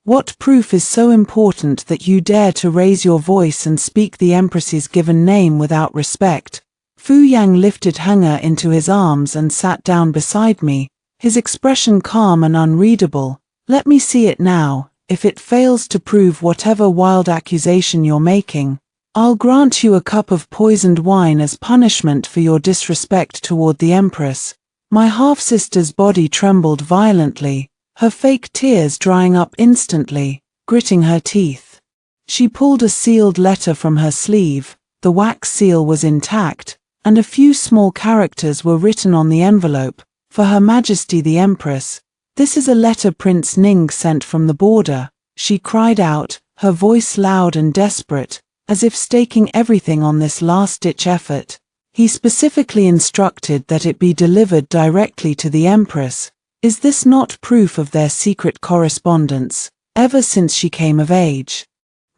What proof is so important that you dare to raise your voice and speak the Empress's given name without respect? Fu Yang lifted Hunger into his arms and sat down beside me, his expression calm and unreadable. Let me see it now. If it fails to prove whatever wild accusation you're making, I'll grant you a cup of poisoned wine as punishment for your disrespect toward the Empress. My half-sister's body trembled violently, her fake tears drying up instantly, gritting her teeth. She pulled a sealed letter from her sleeve. The wax seal was intact, and a few small characters were written on the envelope. For Her Majesty the Empress. This is a letter Prince Ning sent from the border, she cried out, her voice loud and desperate, as if staking everything on this last-ditch effort. He specifically instructed that it be delivered directly to the Empress. Is this not proof of their secret correspondence, ever since she came of age?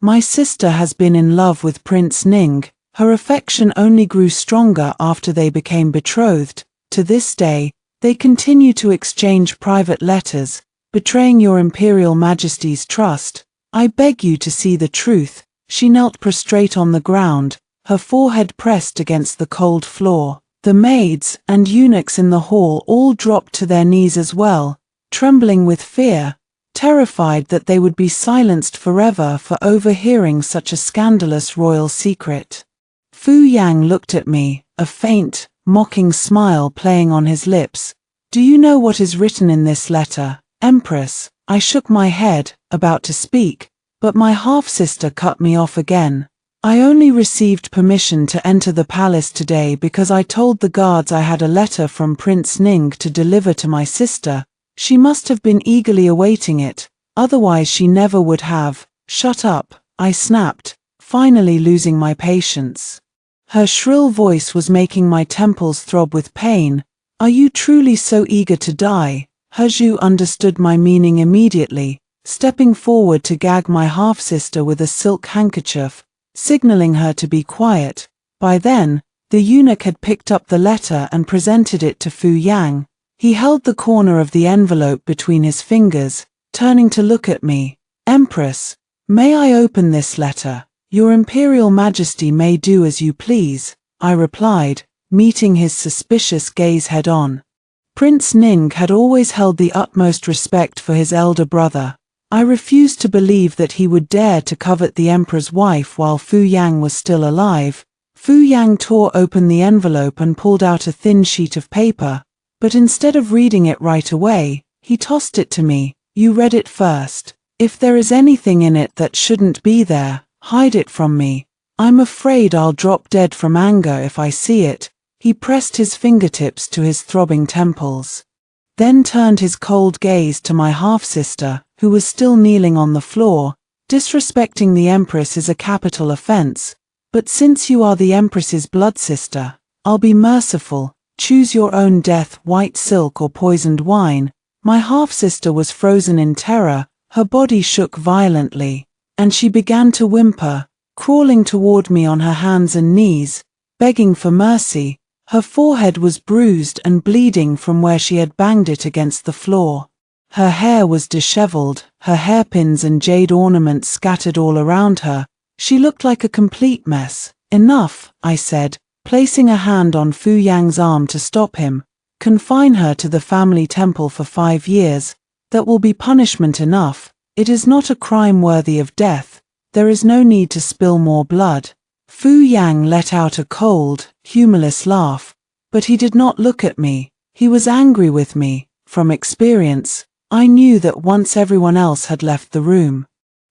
My sister has been in love with Prince Ning. Her affection only grew stronger after they became betrothed. To this day, they continue to exchange private letters, betraying your Imperial Majesty's trust. I beg you to see the truth. She knelt prostrate on the ground, her forehead pressed against the cold floor. The maids and eunuchs in the hall all dropped to their knees as well, trembling with fear, terrified that they would be silenced forever for overhearing such a scandalous royal secret. Fu Yang looked at me, a faint, mocking smile playing on his lips. "Do you know what is written in this letter, Empress?" I shook my head, about to speak, but my half-sister cut me off again. "I only received permission to enter the palace today because I told the guards I had a letter from Prince Ning to deliver to my sister. She must have been eagerly awaiting it, otherwise she never would have." "Shut up," I snapped, finally losing my patience. Her shrill voice was making my temples throb with pain. "Are you truly so eager to die?" Hezhu understood my meaning immediately, stepping forward to gag my half-sister with a silk handkerchief, signaling her to be quiet. By then, the eunuch had picked up the letter and presented it to Fu Yang. He held the corner of the envelope between his fingers, turning to look at me. "Empress, may I open this letter?" "Your Imperial Majesty may do as you please," I replied, meeting his suspicious gaze head-on. Prince Ning had always held the utmost respect for his elder brother. I refused to believe that he would dare to covet the emperor's wife while Fu Yang was still alive. Fu Yang tore open the envelope and pulled out a thin sheet of paper, but instead of reading it right away, he tossed it to me. "You read it first. If there is anything in it that shouldn't be there, hide it from me. I'm afraid I'll drop dead from anger if I see it." He pressed his fingertips to his throbbing temples, then turned his cold gaze to my half-sister, who was still kneeling on the floor. "Disrespecting the Empress is a capital offense, but since you are the Empress's blood sister, I'll be merciful. Choose your own death, white silk or poisoned wine." My half-sister was frozen in terror, her body shook violently, and she began to whimper, crawling toward me on her hands and knees, begging for mercy. Her forehead was bruised and bleeding from where she had banged it against the floor. Her hair was disheveled, her hairpins and jade ornaments scattered all around her. She looked like a complete mess. "Enough," I said, placing a hand on Fu Yang's arm to stop him. "Confine her to the family temple for 5 years. That will be punishment enough. It is not a crime worthy of death. There is no need to spill more blood." Fu Yang let out a cold, humorless laugh, but he did not look at me. He was angry with me. From experience, I knew that once everyone else had left the room,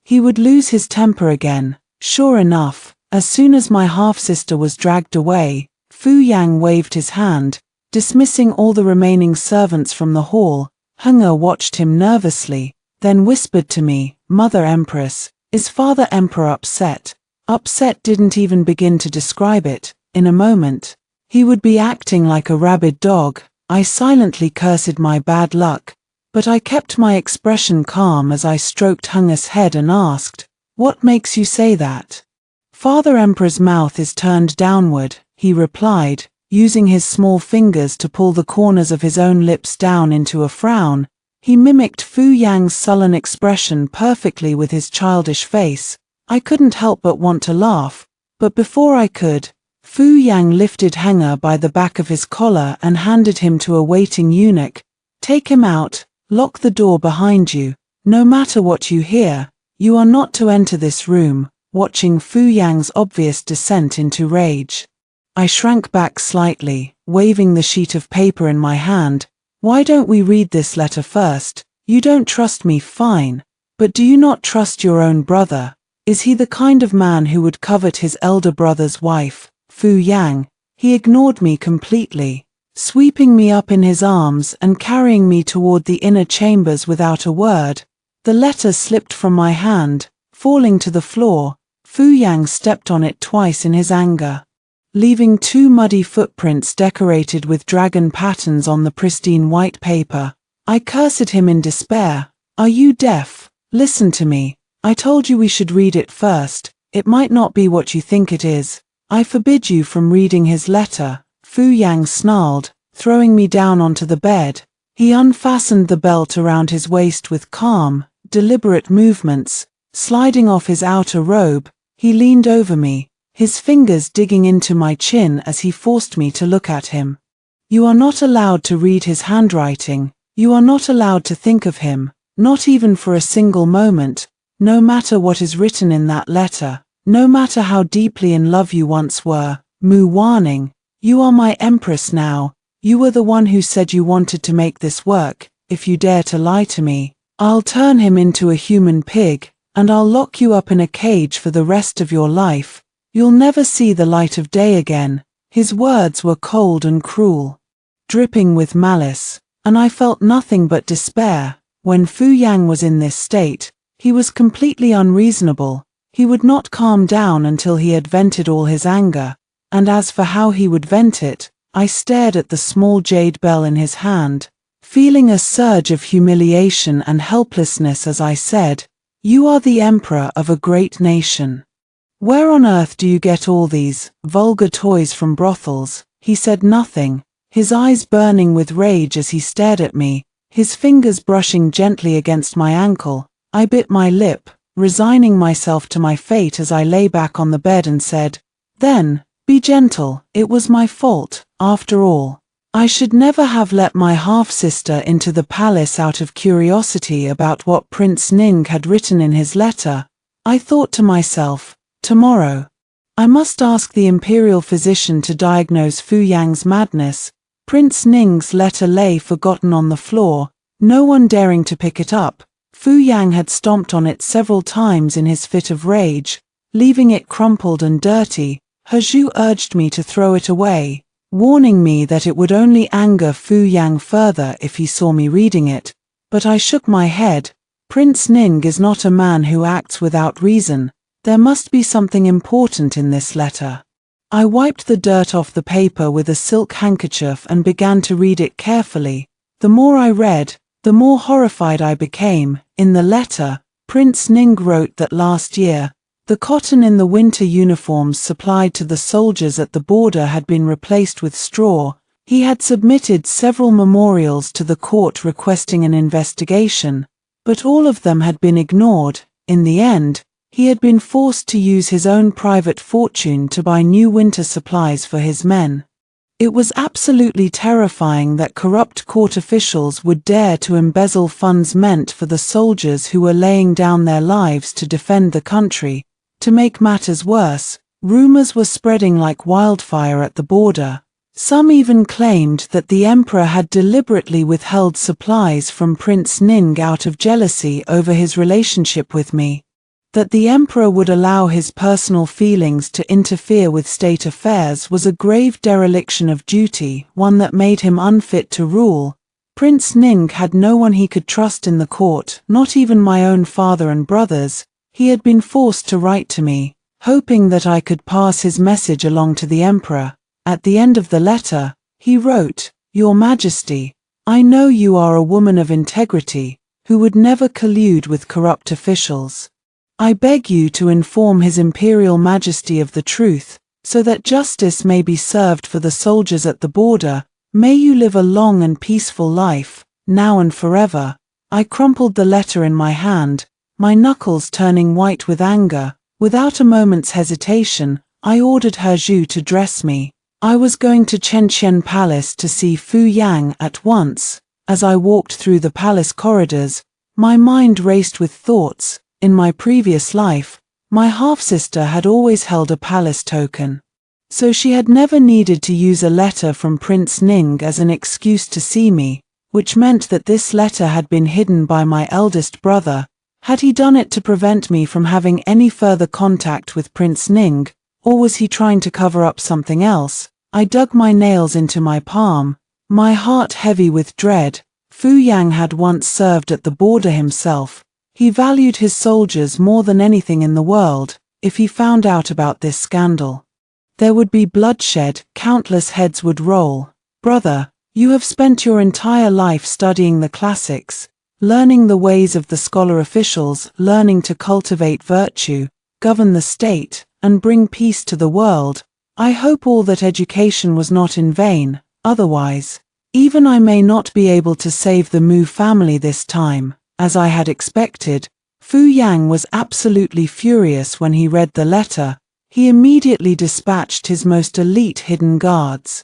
he would lose his temper again. Sure enough, as soon as my half-sister was dragged away, Fu Yang waved his hand, dismissing all the remaining servants from the hall. Hunger watched him nervously, then whispered to me, "Mother Empress, is Father Emperor upset?" Upset didn't even begin to describe it. In a moment, he would be acting like a rabid dog. I silently cursed my bad luck, but I kept my expression calm as I stroked Hunger's head and asked, "What makes you say that?" "Father Emperor's mouth is turned downward," he replied, using his small fingers to pull the corners of his own lips down into a frown. He mimicked Fu Yang's sullen expression perfectly with his childish face. I couldn't help but want to laugh, but before I could, Fu Yang lifted Hanger by the back of his collar and handed him to a waiting eunuch. "Take him out, lock the door behind you. No matter what you hear, you are not to enter this room." Watching Fu Yang's obvious descent into rage, I shrank back slightly, waving the sheet of paper in my hand. "Why don't we read this letter first? You don't trust me, fine. But do you not trust your own brother? Is he the kind of man who would covet his elder brother's wife?" Fu Yang. He ignored me completely, sweeping me up in his arms and carrying me toward the inner chambers without a word. The letter slipped from my hand, falling to the floor. Fu Yang stepped on it twice in his anger, leaving 2 muddy footprints decorated with dragon patterns on the pristine white paper. I cursed him in despair. "Are you deaf? Listen to me. I told you we should read it first. It might not be what you think it is. I forbid you from reading his letter." Fu Yang snarled, throwing me down onto the bed. He unfastened the belt around his waist with calm, deliberate movements. Sliding off his outer robe, he leaned over me, his fingers digging into my chin as he forced me to look at him. You are not allowed to read his handwriting, you are not allowed to think of him, not even for a single moment, no matter what is written in that letter, no matter how deeply in love you once were. Mu Warning, you are my empress now, you were the one who said you wanted to make this work. If you dare to lie to me, I'll turn him into a human pig, and I'll lock you up in a cage for the rest of your life. You'll never see the light of day again. His words were cold and cruel, dripping with malice, and I felt nothing but despair. When Fu Yang was in this state, he was completely unreasonable. He would not calm down until he had vented all his anger, and as for how he would vent it, I stared at the small jade bell in his hand, feeling a surge of humiliation and helplessness as I said, "You are the emperor of a great nation. Where on earth do you get all these vulgar toys from brothels?" He said nothing, his eyes burning with rage as he stared at me, his fingers brushing gently against my ankle. I bit my lip, resigning myself to my fate as I lay back on the bed and said, "Then, be gentle, it was my fault, after all. I should never have let my half-sister into the palace out of curiosity about what Prince Ning had written in his letter." I thought to myself, tomorrow, I must ask the imperial physician to diagnose Fu Yang's madness. Prince Ning's letter lay forgotten on the floor, no one daring to pick it up. Fu Yang had stomped on it several times in his fit of rage, leaving it crumpled and dirty. He Zhu urged me to throw it away, warning me that it would only anger Fu Yang further if he saw me reading it, but I shook my head. Prince Ning is not a man who acts without reason. There must be something important in this letter. I wiped the dirt off the paper with a silk handkerchief and began to read it carefully. The more I read, the more horrified I became. In the letter, Prince Ning wrote that last year, the cotton in the winter uniforms supplied to the soldiers at the border had been replaced with straw. He had submitted several memorials to the court requesting an investigation, but all of them had been ignored. In the end, he had been forced to use his own private fortune to buy new winter supplies for his men. It was absolutely terrifying that corrupt court officials would dare to embezzle funds meant for the soldiers who were laying down their lives to defend the country. To make matters worse, rumors were spreading like wildfire at the border. Some even claimed that the emperor had deliberately withheld supplies from Prince Ning out of jealousy over his relationship with me. That the emperor would allow his personal feelings to interfere with state affairs was a grave dereliction of duty, one that made him unfit to rule. Prince Ning had no one he could trust in the court, not even my own father and brothers. He had been forced to write to me, hoping that I could pass his message along to the emperor. At the end of the letter, he wrote, "Your Majesty, I know you are a woman of integrity, who would never collude with corrupt officials. I beg you to inform His Imperial Majesty of the truth, so that justice may be served for the soldiers at the border. May you live a long and peaceful life, now and forever." I crumpled the letter in my hand, my knuckles turning white with anger. Without a moment's hesitation, I ordered He Zhu to dress me. I was going to Chenxian Palace to see Fu Yang at once. As I walked through the palace corridors, my mind raced with thoughts. In my previous life, my half-sister had always held a palace token, so she had never needed to use a letter from Prince Ning as an excuse to see me, which meant that this letter had been hidden by my eldest brother. Had he done it to prevent me from having any further contact with Prince Ning, or was he trying to cover up something else? I dug my nails into my palm, my heart heavy with dread. Fu Yang had once served at the border himself. He valued his soldiers more than anything in the world. If he found out about this scandal, there would be bloodshed, countless heads would roll. Brother, you have spent your entire life studying the classics, learning the ways of the scholar officials, learning to cultivate virtue, govern the state, and bring peace to the world. I hope all that education was not in vain, otherwise, even I may not be able to save the Mu family this time. As I had expected, Fu Yang was absolutely furious when he read the letter. he immediately dispatched his most elite hidden guards,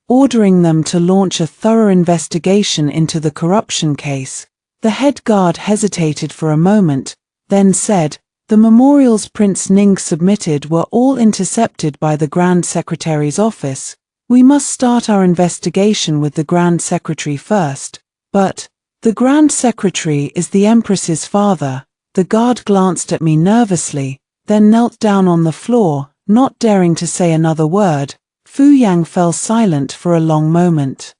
ordering them to launch a thorough investigation into the corruption case. The head guard hesitated for a moment, then said, "The memorials Prince Ning submitted were all intercepted by the Grand Secretary's office. We must start our investigation with the Grand Secretary first." "But the Grand Secretary is the Empress's father." The guard glanced at me nervously, then knelt down on the floor, not daring to say another word. Fu Yang fell silent for a long moment,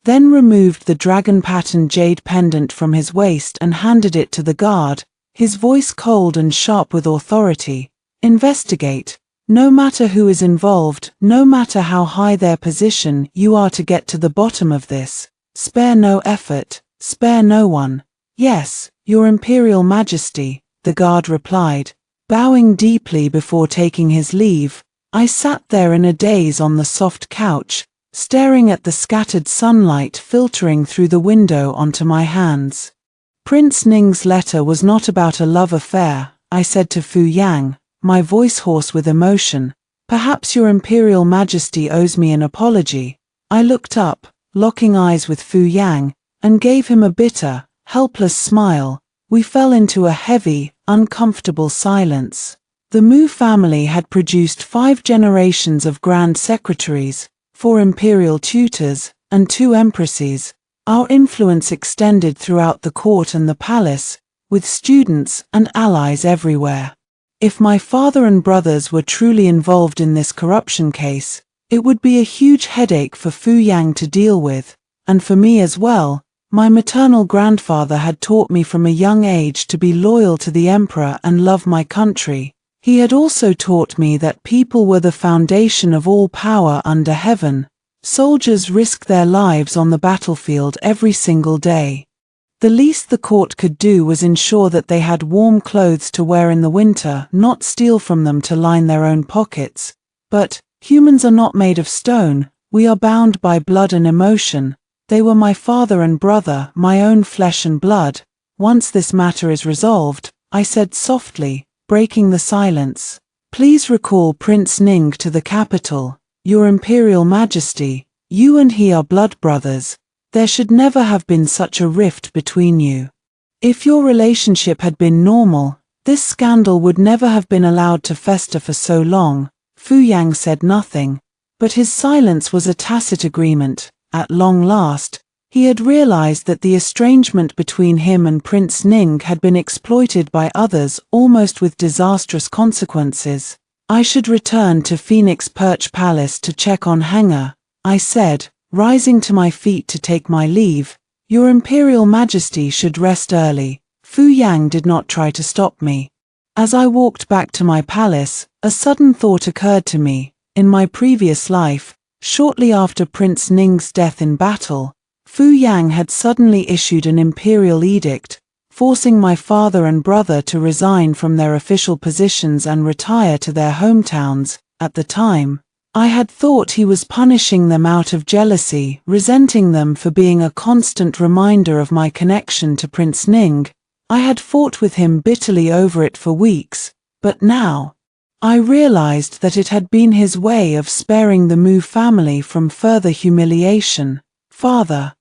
then removed the dragon-patterned jade pendant from his waist and handed it to the guard, his voice cold and sharp with authority. "Investigate. No matter who is involved, no matter how high their position, you are to get to the bottom of this. Spare no effort, spare no one." "Yes, Your Imperial Majesty," the guard replied, bowing deeply before taking his leave. I sat there in a daze on the soft couch, staring at the scattered sunlight filtering through the window onto my hands. "Prince Ning's letter was not about a love affair," I said to Fu Yang, my voice hoarse with emotion. "Perhaps Your Imperial Majesty owes me an apology." I looked up, locking eyes with Fu Yang, and gave him a bitter, helpless smile. We fell into a heavy, uncomfortable silence. The Mu family had produced 5 generations of Grand Secretaries, 4 imperial tutors, and 2 empresses. Our influence extended throughout the court and the palace, with students and allies everywhere. If my father and brothers were truly involved in this corruption case, it would be a huge headache for Fu Yang to deal with, and for me as well. My maternal grandfather had taught me from a young age to be loyal to the emperor and love my country. He had also taught me that people were the foundation of all power under heaven. Soldiers risk their lives on the battlefield every single day. The least the court could do was ensure that they had warm clothes to wear in the winter, not steal from them to line their own pockets. But humans are not made of stone. We are bound by blood and emotion. They were my father and brother, my own flesh and blood. "Once this matter is resolved," I said softly, breaking the silence, "please recall Prince Ning to the capital. Your Imperial Majesty, you and he are blood brothers. There should never have been such a rift between you. If your relationship had been normal, this scandal would never have been allowed to fester for so long." Fu Yang said nothing, but his silence was a tacit agreement. At long last, he had realized that the estrangement between him and Prince Ning had been exploited by others, almost with disastrous consequences. "I should return to Phoenix Perch Palace to check on Hanger," I said, rising to my feet to take my leave. "Your Imperial Majesty should rest early." Fu Yang did not try to stop me. As I walked back to my palace, a sudden thought occurred to me. In my previous life, shortly after Prince Ning's death in battle, Fu Yang had suddenly issued an imperial edict, forcing my father and brother to resign from their official positions and retire to their hometowns. At the time, I had thought he was punishing them out of jealousy, resenting them for being a constant reminder of my connection to Prince Ning. I had fought with him bitterly over it for weeks, but now I realized that it had been his way of sparing the Mu family from further humiliation. "Father,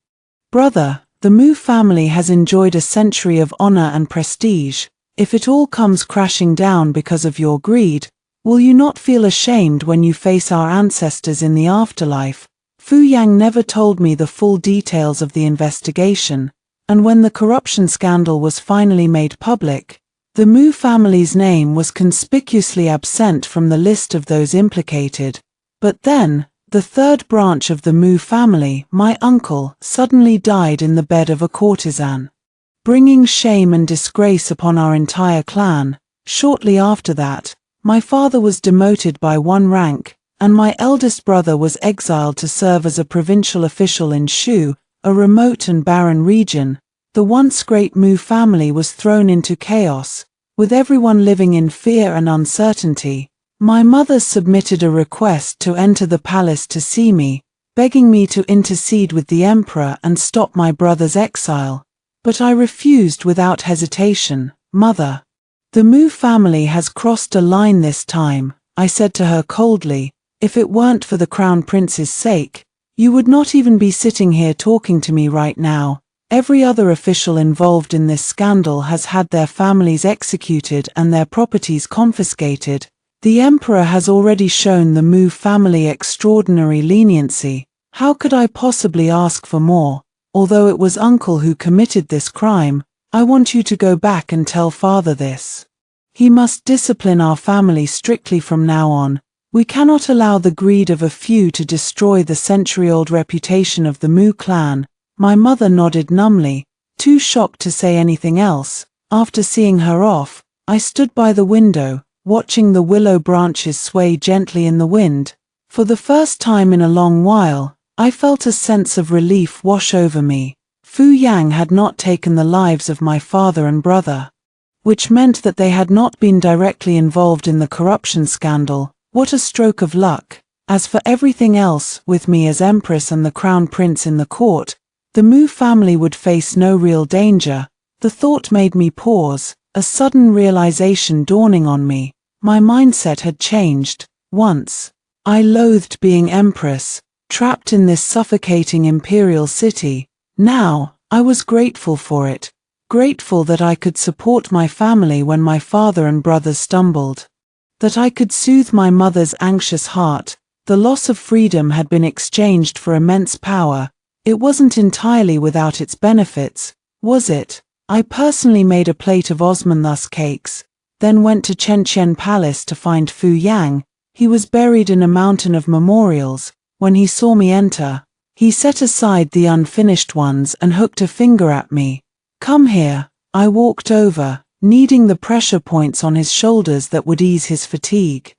brother, the Mu family has enjoyed a century of honor and prestige. If it all comes crashing down because of your greed, will you not feel ashamed when you face our ancestors in the afterlife?" Fu Yang never told me the full details of the investigation, and when the corruption scandal was finally made public, the Mu family's name was conspicuously absent from the list of those implicated. But then, the third branch of the Mu family, my uncle, suddenly died in the bed of a courtesan, bringing shame and disgrace upon our entire clan. Shortly after that, my father was demoted by 1 rank, and my eldest brother was exiled to serve as a provincial official in Shu, a remote and barren region. The once great Mu family was thrown into chaos, with everyone living in fear and uncertainty. My mother submitted a request to enter the palace to see me, begging me to intercede with the emperor and stop my brother's exile. But I refused without hesitation. "Mother, the Mu family has crossed a line this time," I said to her coldly. If it weren't for the Crown Prince's sake, you would not even be sitting here talking to me right now. Every other official involved in this scandal has had their families executed and their properties confiscated. The Emperor has already shown the Mu family extraordinary leniency. How could I possibly ask for more? Although it was Uncle who committed this crime, I want you to go back and tell Father this. He must discipline our family strictly from now on. We cannot allow the greed of a few to destroy the century-old reputation of the Mu clan. My mother nodded numbly, too shocked to say anything else. After seeing her off, I stood by the window, watching the willow branches sway gently in the wind. For the first time in a long while, I felt a sense of relief wash over me. Fu Yang had not taken the lives of my father and brother, which meant that they had not been directly involved in the corruption scandal. What a stroke of luck! As for everything else, with me as Empress and the Crown Prince in the court, the Mu family would face no real danger. The thought made me pause, a sudden realization dawning on me. My mindset had changed. Once, I loathed being Empress, trapped in this suffocating imperial city. Now, I was grateful for it. Grateful that I could support my family when my father and brothers stumbled. That I could soothe my mother's anxious heart. The loss of freedom had been exchanged for immense power. It wasn't entirely without its benefits, was it? I personally made a plate of Osmanthus cakes, then went to Chenchen Palace to find Fu Yang. He was buried in a mountain of memorials. When he saw me enter, he set aside the unfinished ones and hooked a finger at me. Come here. I walked over, kneading the pressure points on his shoulders that would ease his fatigue.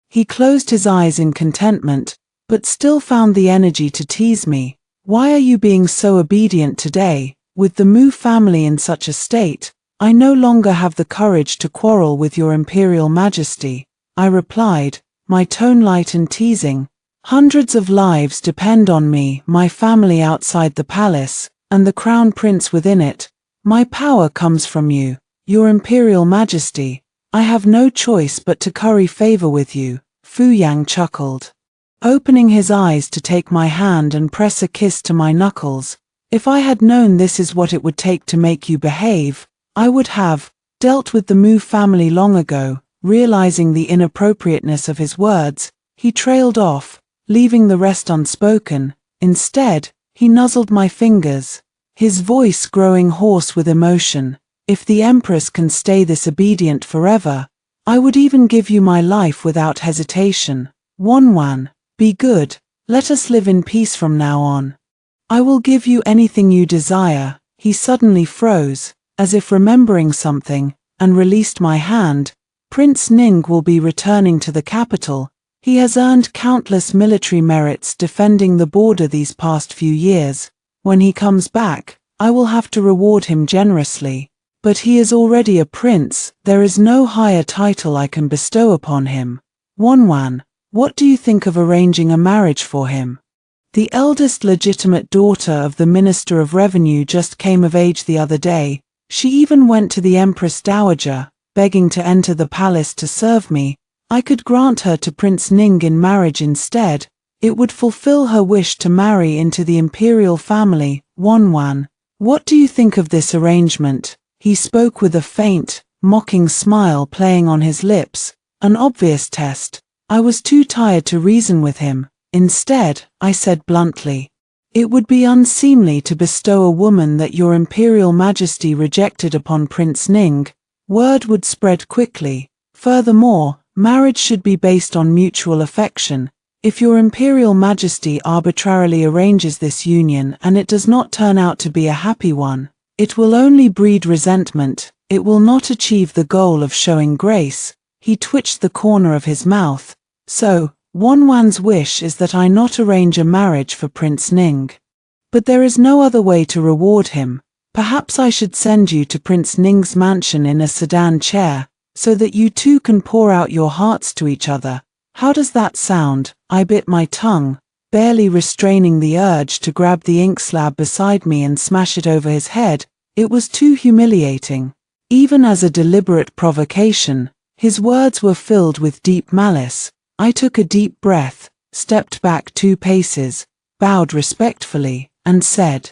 He closed his eyes in contentment, but still found the energy to tease me. Why are you being so obedient today? With the Mu family in such a state, I no longer have the courage to quarrel with your Imperial Majesty, I replied, my tone light and teasing. Hundreds of lives depend on me, my family outside the palace, and the Crown Prince within it. My power comes from you, your Imperial Majesty. I have no choice but to curry favor with you. Fu Yang chuckled, opening his eyes to take my hand and press a kiss to my knuckles. If I had known this is what it would take to make you behave, I would have dealt with the Mu family long ago. Realizing the inappropriateness of his words, he trailed off, leaving the rest unspoken. Instead, he nuzzled my fingers, his voice growing hoarse with emotion. If the Empress can stay this obedient forever, I would even give you my life without hesitation. Wanwan, be good, let us live in peace from now on. I will give you anything you desire. He suddenly froze, as if remembering something, and released my hand. Prince Ning will be returning to the capital. He has earned countless military merits defending the border these past few years. When he comes back, I will have to reward him generously. But he is already a prince, there is no higher title I can bestow upon him. Wanwan, what do you think of arranging a marriage for him? The eldest legitimate daughter of the Minister of Revenue just came of age the other day. She even went to the Empress Dowager, begging to enter the palace to serve me. I could grant her to Prince Ning in marriage instead. It would fulfill her wish to marry into the imperial family. Wanwan, what do you think of this arrangement? He spoke with a faint, mocking smile playing on his lips, an obvious test. I was too tired to reason with him. Instead, I said bluntly, it would be unseemly to bestow a woman that your Imperial Majesty rejected upon Prince Ning. Word would spread quickly. Furthermore, marriage should be based on mutual affection. If your Imperial Majesty arbitrarily arranges this union and it does not turn out to be a happy one, it will only breed resentment. It will not achieve the goal of showing grace. He twitched the corner of his mouth. So, Wanwan's wish is that I not arrange a marriage for Prince Ning. But there is no other way to reward him. Perhaps I should send you to Prince Ning's mansion in a sedan chair, so that you two can pour out your hearts to each other. How does that sound? I bit my tongue, barely restraining the urge to grab the ink slab beside me and smash it over his head. It was too humiliating. Even as a deliberate provocation, His words were filled with deep malice. I took a deep breath, stepped back 2 paces, bowed respectfully, and said,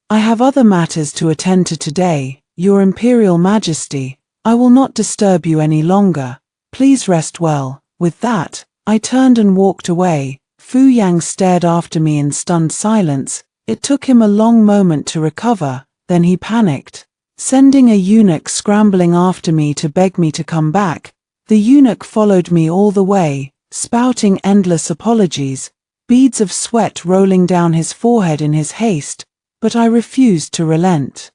"I have other matters to attend to today, Your Imperial Majesty. I will not disturb you any longer. Please rest well." With that, I turned and walked away. Fu Yang stared after me in stunned silence. It took him a long moment to recover, then he panicked, sending a eunuch scrambling after me to beg me to come back. The eunuch followed me all the way, spouting endless apologies, beads of sweat rolling down his forehead in his haste, but I refused to relent.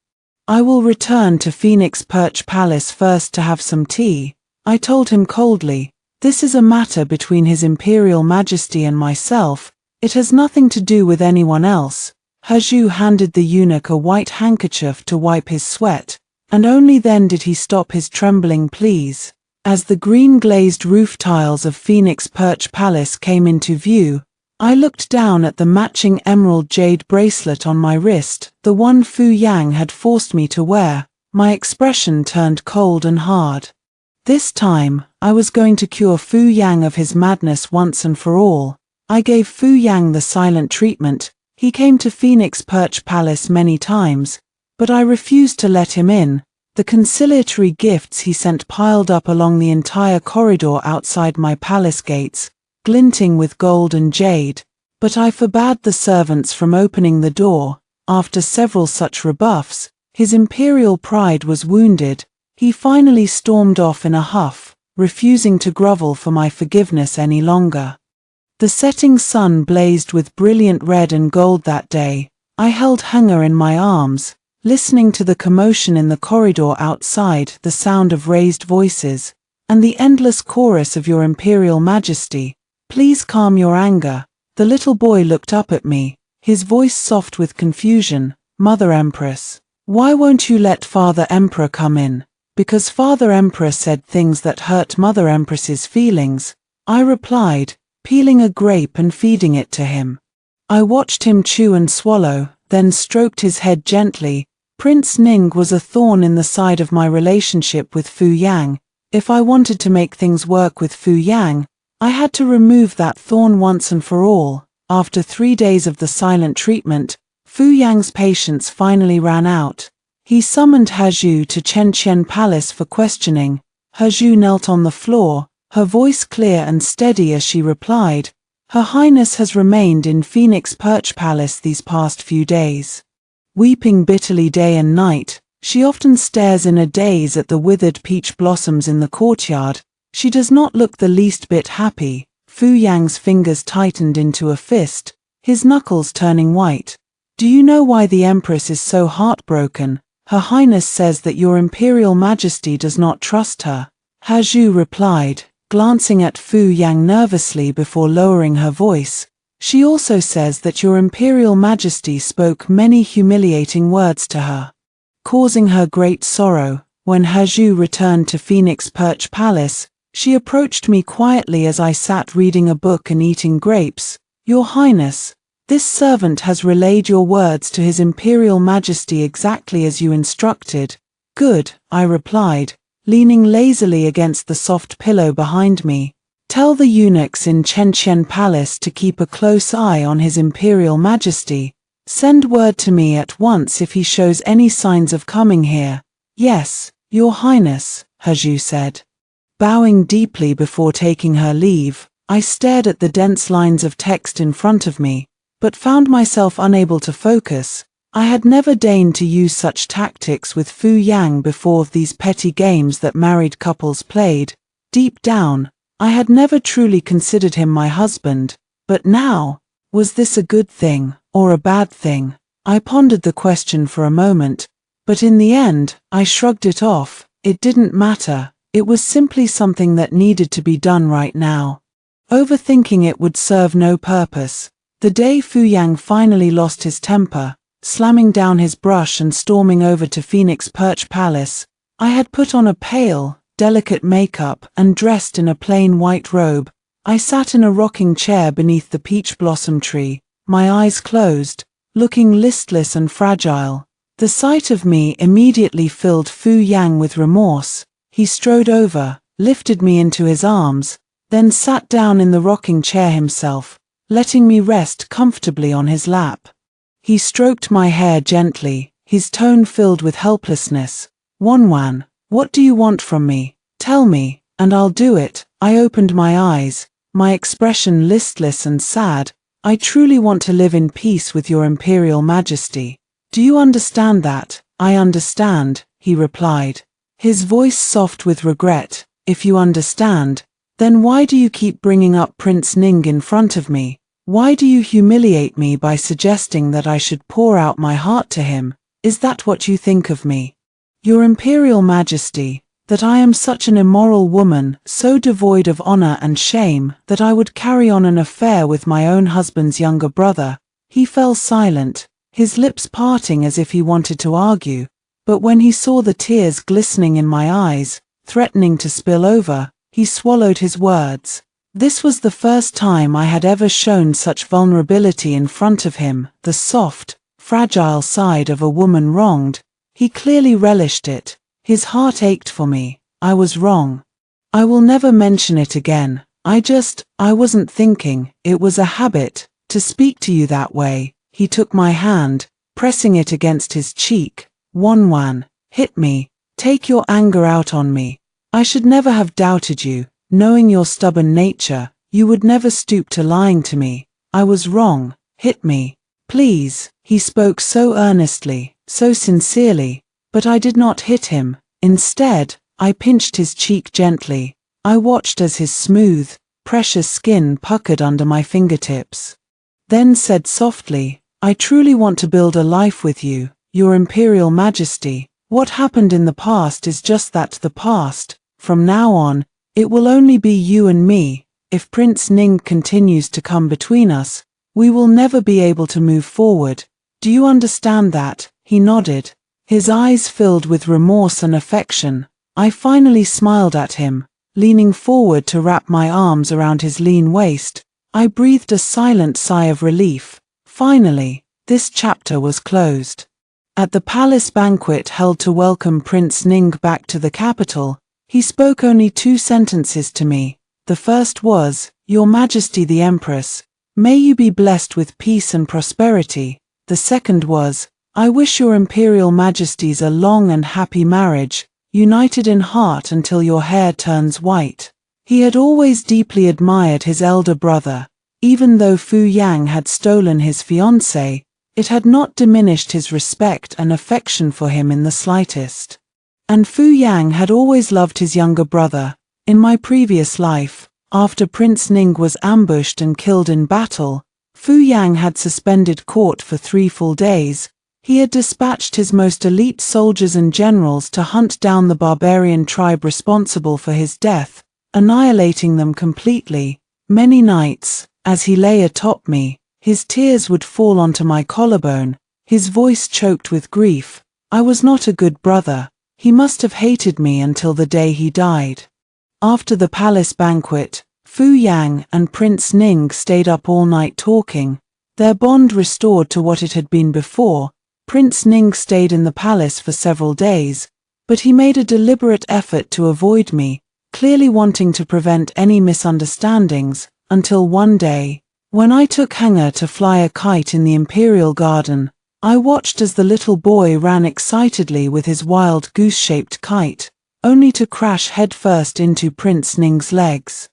"I will return to Phoenix Perch Palace first to have some tea," I told him coldly. "This is a matter between His Imperial Majesty and myself. It has nothing to do with anyone else." Haju handed the eunuch a white handkerchief to wipe his sweat, and only then did he stop his trembling pleas. As the green glazed roof tiles of Phoenix Perch Palace came into view, I looked down at the matching emerald jade bracelet on my wrist, the one Fu Yang had forced me to wear. My expression turned cold and hard. This time, I was going to cure Fu Yang of his madness once and for all. I gave Fu Yang the silent treatment. He came to Phoenix Perch Palace many times, but I refused to let him in. The conciliatory gifts he sent piled up along the entire corridor outside my palace gates, glinting with gold and jade, but I forbade the servants from opening the door. After several such rebuffs, his imperial pride was wounded. He finally stormed off in a huff, refusing to grovel for my forgiveness any longer. The setting sun blazed with brilliant red and gold that day. I held Hunger in my arms, listening to the commotion in the corridor outside, the sound of raised voices, and the endless chorus of Your Imperial Majesty. "Please calm your anger." The little boy looked up at me, his voice soft with confusion. "Mother Empress, why won't you let Father Emperor come in?" "Because Father Emperor said things that hurt Mother Empress's feelings," I replied, peeling a grape and feeding it to him. I watched him chew and swallow, then stroked his head gently. Prince Ning was a thorn in the side of my relationship with Fu Yang. If I wanted to make things work with Fu Yang, I had to remove that thorn once and for all. After 3 days of the silent treatment, Fu Yang's patience finally ran out. He summoned Haju to Chenqian Palace for questioning. Haju knelt on the floor, her voice clear and steady as she replied, "Her Highness has remained in Phoenix Perch Palace these past few days, weeping bitterly day and night. She often stares in a daze at the withered peach blossoms in the courtyard. She does not look the least bit happy." Fu Yang's fingers tightened into a fist, his knuckles turning white. "Do you know why the Empress is so heartbroken? Her Highness says that Your Imperial Majesty does not trust her." Haju replied, glancing at Fu Yang nervously before lowering her voice. "She also says that Your Imperial Majesty spoke many humiliating words to her, causing her great sorrow." When Haju returned to Phoenix Perch Palace, she approached me quietly as I sat reading a book and eating grapes. "Your Highness, this servant has relayed your words to His Imperial Majesty exactly as you instructed." "Good," I replied, leaning lazily against the soft pillow behind me. "Tell the eunuchs in Chenqian Palace to keep a close eye on His Imperial Majesty. Send word to me at once if he shows any signs of coming here." "Yes, Your Highness," Haju said. Bowing deeply before taking her leave, I stared at the dense lines of text in front of me, but found myself unable to focus. I had never deigned to use such tactics with Fu Yang before. These petty games that married couples played. Deep down, I had never truly considered him my husband, but now, was this a good thing, or a bad thing? I pondered the question for a moment, but in the end, I shrugged it off. It didn't matter, it was simply something that needed to be done right now. Overthinking it would serve no purpose. The day Fu Yang finally lost his temper, slamming down his brush and storming over to Phoenix Perch Palace, I had put on a pale, delicate makeup and dressed in a plain white robe. I sat in a rocking chair beneath the peach blossom tree, my eyes closed, looking listless and fragile. The sight of me immediately filled Fu Yang with remorse. He strode over, lifted me into his arms, then sat down in the rocking chair himself, letting me rest comfortably on his lap. He stroked my hair gently, his tone filled with helplessness. "Wonwan, what do you want from me? Tell me, and I'll do it." I opened my eyes, my expression listless and sad. "I truly want to live in peace with your Imperial Majesty. Do you understand that?" "I understand," he replied, his voice soft with regret. "If you understand, then why do you keep bringing up Prince Ning in front of me? Why do you humiliate me by suggesting that I should pour out my heart to him? Is that what you think of me? Your Imperial Majesty, that I am such an immoral woman, so devoid of honor and shame, that I would carry on an affair with my own husband's younger brother." He fell silent, his lips parting as if he wanted to argue, but when he saw the tears glistening in my eyes, threatening to spill over, he swallowed his words. This was the first time I had ever shown such vulnerability in front of him, the soft, fragile side of a woman wronged. He clearly relished it. His heart ached for me. I was wrong. "I will never mention it again. I wasn't thinking, it was a habit, to speak to you that way." He took my hand, pressing it against his cheek. "Wonwan, hit me. Take your anger out on me. I should never have doubted you. Knowing your stubborn nature, you would never stoop to lying to me. I was wrong. Hit me, please." He spoke so earnestly, so sincerely, but I did not hit him. Instead, I pinched his cheek gently. I watched as his smooth, precious skin puckered under my fingertips. Then said softly, "I truly want to build a life with you, Your Imperial Majesty. What happened in the past is just that, the past. From now on, it will only be you and me. If Prince Ning continues to come between us, we will never be able to move forward. Do you understand that?" He nodded, his eyes filled with remorse and affection. I finally smiled at him, leaning forward to wrap my arms around his lean waist. I breathed a silent sigh of relief. Finally, this chapter was closed. At the palace banquet held to welcome Prince Ning back to the capital, he spoke only 2 sentences to me. The first was, "Your Majesty the Empress, may you be blessed with peace and prosperity." The second was, "I wish your Imperial Majesties a long and happy marriage, united in heart until your hair turns white." He had always deeply admired his elder brother. Even though Fu Yang had stolen his fiancée, it had not diminished his respect and affection for him in the slightest. And Fu Yang had always loved his younger brother. In my previous life, after Prince Ning was ambushed and killed in battle, Fu Yang had suspended court for 3 full days. He had dispatched his most elite soldiers and generals to hunt down the barbarian tribe responsible for his death, annihilating them completely. Many nights, as he lay atop me, his tears would fall onto my collarbone, his voice choked with grief. I was not a good brother. He must have hated me until the day he died. After the palace banquet, Fu Yang and Prince Ning stayed up all night talking, their bond restored to what it had been before. Prince Ning stayed in the palace for several days, but he made a deliberate effort to avoid me, clearly wanting to prevent any misunderstandings, until one day, when I took Hanger to fly a kite in the Imperial Garden, I watched as the little boy ran excitedly with his wild goose-shaped kite, only to crash headfirst into Prince Ning's legs.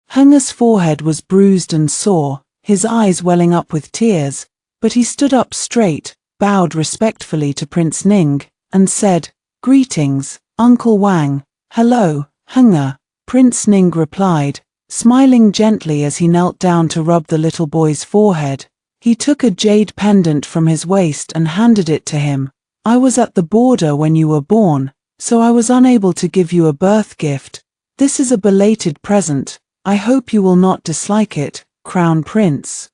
Hanger's forehead was bruised and sore, his eyes welling up with tears, but he stood up straight, bowed respectfully to Prince Ning, and said, "Greetings, Uncle Wang." "Hello, Hanger," Prince Ning replied, smiling gently as he knelt down to rub the little boy's forehead. He took a jade pendant from his waist and handed it to him. "I was at the border when you were born, so I was unable to give you a birth gift. This is a belated present. I hope you will not dislike it, Crown Prince."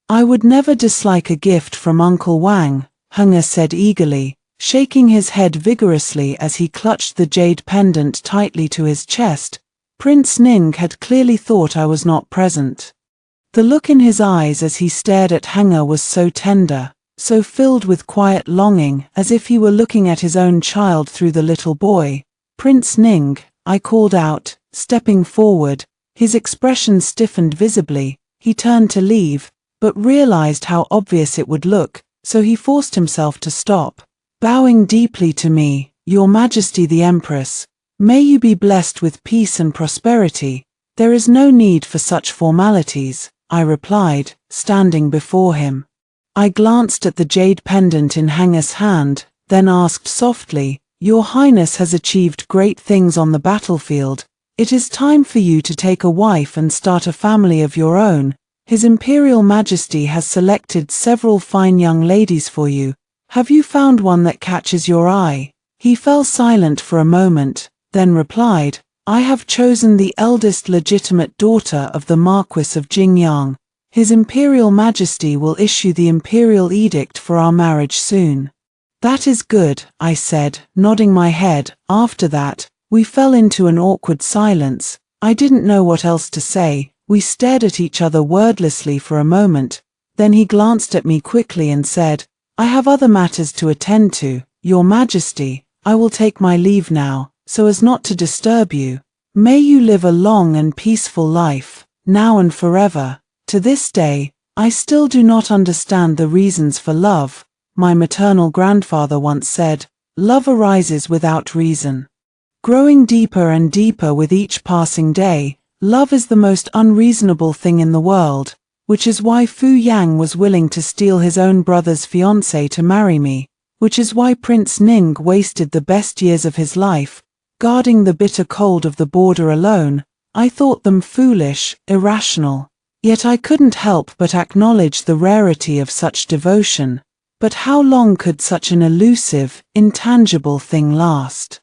"I would never dislike a gift from Uncle Wang," Hanger said eagerly, shaking his head vigorously as he clutched the jade pendant tightly to his chest. Prince Ning had clearly thought I was not present. The look in his eyes as he stared at Hanger was so tender, so filled with quiet longing, as if he were looking at his own child through the little boy. "Prince Ning," I called out, Stepping forward, his expression stiffened visibly. He turned to leave, but realized how obvious it would look, so he forced himself to stop. Bowing deeply to me, Your Majesty the Empress, may you be blessed with peace and prosperity. There is no need for such formalities, I replied, standing before him. I glanced at the jade pendant in Hanga's hand, then asked softly, Your Highness has achieved great things on the battlefield. It is time for you to take a wife and start a family of your own. His Imperial Majesty has selected several fine young ladies for you. Have you found one that catches your eye? He fell silent for a moment, then replied, I have chosen the eldest legitimate daughter of the Marquis of Jingyang. His Imperial Majesty will issue the imperial edict for our marriage soon. That is good, I said, nodding my head. After that, we fell into an awkward silence. I didn't know what else to say. We stared at each other wordlessly for a moment. Then he glanced at me quickly and said, I have other matters to attend to, Your Majesty. I will take my leave now, so as not to disturb you. May you live a long and peaceful life, now and forever. To this day, I still do not understand the reasons for love. My maternal grandfather once said, love arises without reason. Growing deeper and deeper with each passing day, love is the most unreasonable thing in the world, which is why Fu Yang was willing to steal his own brother's fiancée to marry me, which is why Prince Ning wasted the best years of his life, guarding the bitter cold of the border alone. I thought them foolish, irrational. Yet I couldn't help but acknowledge the rarity of such devotion. But how long could such an elusive, intangible thing last?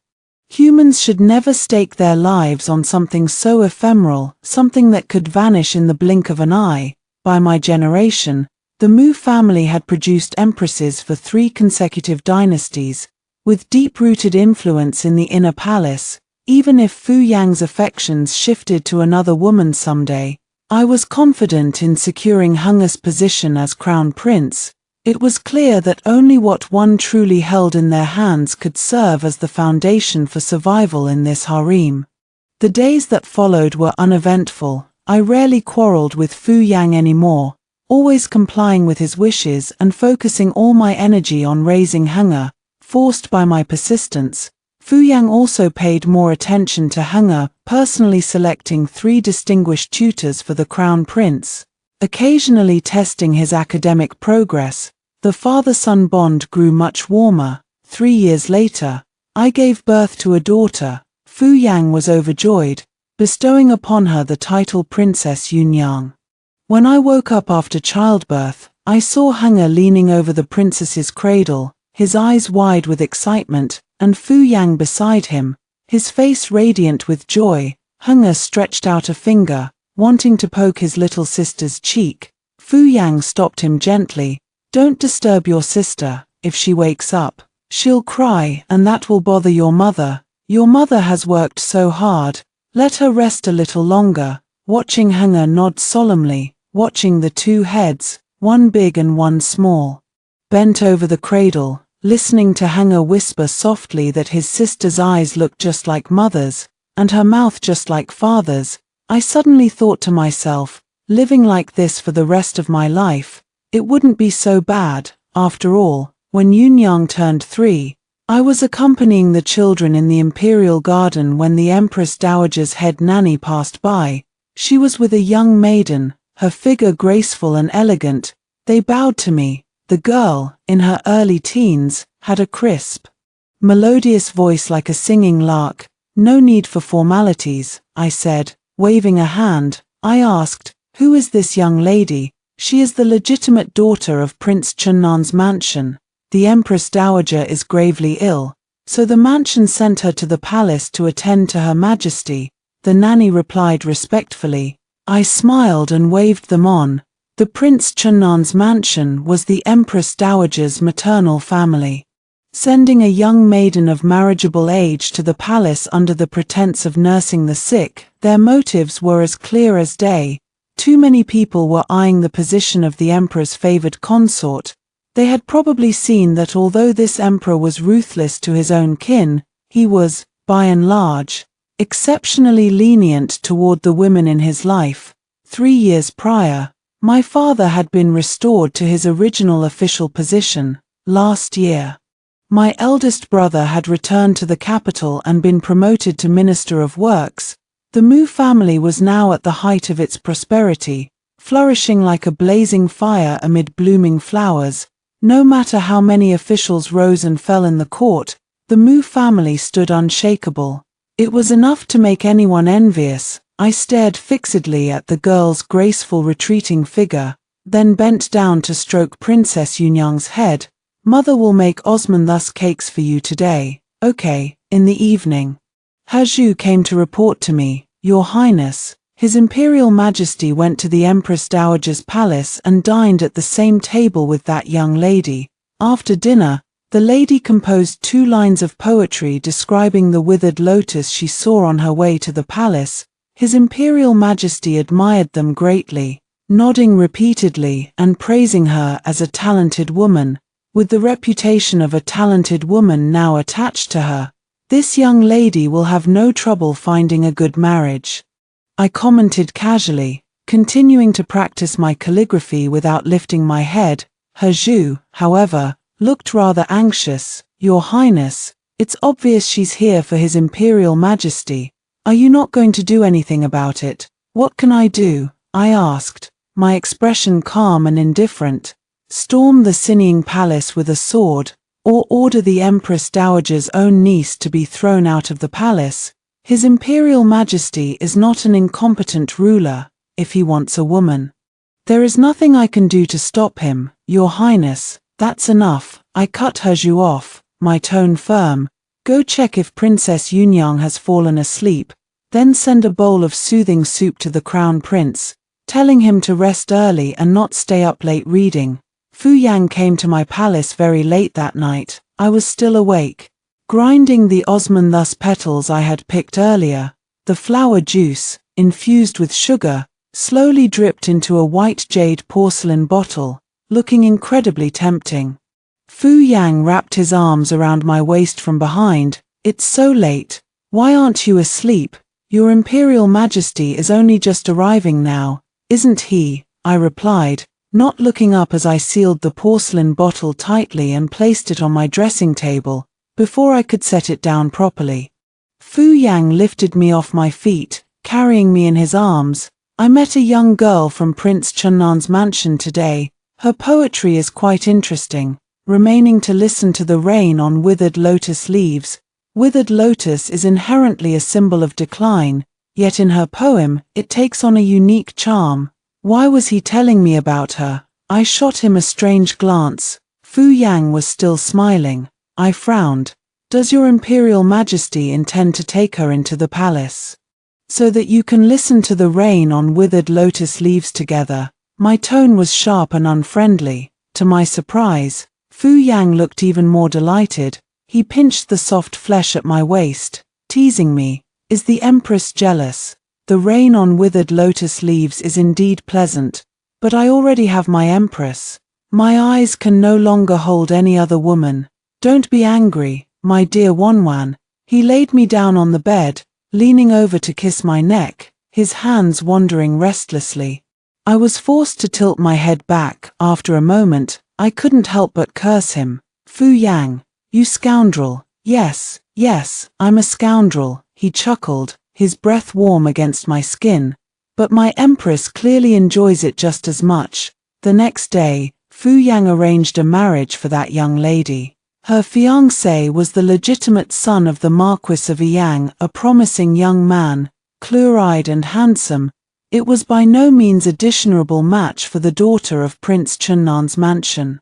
Humans should never stake their lives on something so ephemeral, something that could vanish in the blink of an eye. By my generation, the Mu family had produced empresses for 3 consecutive dynasties, with deep-rooted influence in the inner palace. Even if Fu Yang's affections shifted to another woman someday, I was confident in securing Hunga's position as crown prince. It was clear that only what one truly held in their hands could serve as the foundation for survival in this harem. The days that followed were uneventful. I rarely quarreled with Fu Yang anymore, always complying with his wishes and focusing all my energy on raising Hunga, forced by my persistence. Fu Yang also paid more attention to Hunga, personally selecting 3 distinguished tutors for the crown prince. Occasionally testing his academic progress, the father-son bond grew much warmer. 3 years later, I gave birth to a daughter. Fu Yang was overjoyed, bestowing upon her the title Princess Yunyang. When I woke up after childbirth, I saw Hunga leaning over the princess's cradle, his eyes wide with excitement, and Fu Yang beside him, his face radiant with joy. Hunga stretched out a finger, wanting to poke his little sister's cheek. Fu Yang stopped him gently. Don't disturb your sister. If she wakes up, she'll cry, and that will bother your mother. Your mother has worked so hard. Let her rest a little longer. Watching Hunga nod solemnly, watching the 2 heads, one big and one small, bent over the cradle, listening to Hunga whisper softly that his sister's eyes looked just like mother's, and her mouth just like father's. I suddenly thought to myself, living like this for the rest of my life, it wouldn't be so bad. After all, when Yunyang turned 3, I was accompanying the children in the imperial garden when the Empress Dowager's head nanny passed by. She was with a young maiden, her figure graceful and elegant. They bowed to me. The girl, in her early teens, had a crisp, melodious voice like a singing lark. No need for formalities, I said, waving a hand. I asked, who is this young lady? She is the legitimate daughter of Prince Chunnan's mansion. The Empress Dowager is gravely ill, so the mansion sent her to the palace to attend to Her Majesty. The nanny replied respectfully. I smiled and waved them on. The Prince Chunnan's mansion was the Empress Dowager's maternal family. Sending a young maiden of marriageable age to the palace under the pretense of nursing the sick, their motives were as clear as day. Too many people were eyeing the position of the emperor's favored consort. They had probably seen that although this emperor was ruthless to his own kin, he was, by and large, exceptionally lenient toward the women in his life. 3 years prior, my father had been restored to his original official position. Last year, my eldest brother had returned to the capital and been promoted to Minister of Works. The Mu family was now at the height of its prosperity, flourishing like a blazing fire amid blooming flowers. No matter how many officials rose and fell in the court, the Mu family stood unshakable. It was enough to make anyone envious. I stared fixedly at the girl's graceful retreating figure, then bent down to stroke Princess Yunyang's head. Mother will make Osman thus cakes for you today. Okay, in the evening. He came to report to me, Your Highness, His Imperial Majesty went to the Empress Dowager's palace and dined at the same table with that young lady. After dinner, the lady composed 2 lines of poetry describing the withered lotus she saw on her way to the palace. His Imperial Majesty admired them greatly, nodding repeatedly and praising her as a talented woman. With the reputation of a talented woman now attached to her, this young lady will have no trouble finding a good marriage. I commented casually, continuing to practice my calligraphy without lifting my head. He, however, looked rather anxious. Your Highness, it's obvious she's here for His Imperial Majesty. Are you not going to do anything about it? What can I do? I asked, my expression calm and indifferent. Storm the Sinning Palace with a sword, or order the Empress Dowager's own niece to be thrown out of the palace. His Imperial Majesty is not an incompetent ruler. If he wants a woman, there is nothing I can do to stop him. Your Highness, that's enough. I cut He off, my tone firm. Go check if Princess Yunyang has fallen asleep, then send a bowl of soothing soup to the Crown Prince, telling him to rest early and not stay up late reading. Fu Yang came to my palace very late that night. I was still awake, grinding the Osman thus petals I had picked earlier. The flower juice, infused with sugar, slowly dripped into a white jade porcelain bottle, looking incredibly tempting. Fu Yang wrapped his arms around my waist from behind. It's so late. Why aren't you asleep? Your Imperial Majesty is only just arriving now, isn't he? I replied, not looking up as I sealed the porcelain bottle tightly and placed it on my dressing table, before I could set it down properly. Fu Yang lifted me off my feet, carrying me in his arms. I met a young girl from Prince Chunnan's mansion today. Her poetry is quite interesting, remaining to listen to the rain on withered lotus leaves. Withered lotus is inherently a symbol of decline, yet in her poem, it takes on a unique charm. Why was he telling me about her? I shot him a strange glance. Fu Yang was still smiling. I frowned. Does your Imperial Majesty intend to take her into the palace, so that you can listen to the rain on withered lotus leaves together? My tone was sharp and unfriendly. To my surprise, Fu Yang looked even more delighted. He pinched the soft flesh at my waist, teasing me. Is the Empress jealous? The rain on withered lotus leaves is indeed pleasant, but I already have my Empress. My eyes can no longer hold any other woman. Don't be angry, my dear Wanwan. He laid me down on the bed, leaning over to kiss my neck, his hands wandering restlessly. I was forced to tilt my head back. After a moment, I couldn't help but curse him. Fu Yang, you scoundrel. Yes, I'm a scoundrel, he chuckled, his breath warm against my skin. But my Empress clearly enjoys it just as much. The next day, Fu Yang arranged a marriage for that young lady. Her fiancé was the legitimate son of the Marquis of Yang, a promising young man, clear-eyed and handsome. It was by no means a dishonorable match for the daughter of Prince Chunnan's mansion.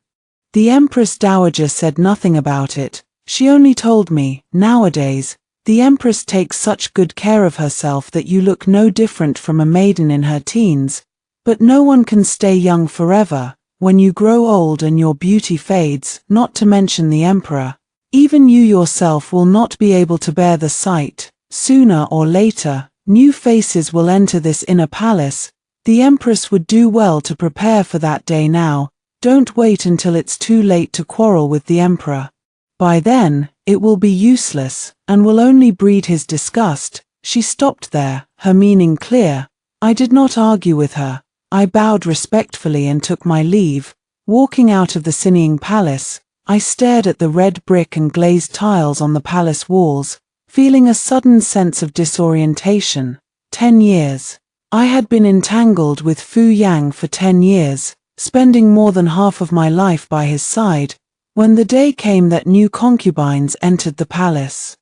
The Empress Dowager said nothing about it. She only told me, nowadays, the Empress takes such good care of herself that you look no different from a maiden in her teens. But no one can stay young forever. When you grow old and your beauty fades, not to mention the Emperor, even you yourself will not be able to bear the sight. Sooner or later, new faces will enter this inner palace. The Empress would do well to prepare for that day now. Don't wait until it's too late to quarrel with the Emperor. By then, it will be useless, and will only breed his disgust. She stopped there, her meaning clear. I did not argue with her. I bowed respectfully and took my leave. Walking out of the Sinning Palace, I stared at the red brick and glazed tiles on the palace walls, feeling a sudden sense of disorientation. 10 years. I had been entangled with Fu Yang for 10 years, spending more than half of my life by his side, when the day came that new concubines entered the palace.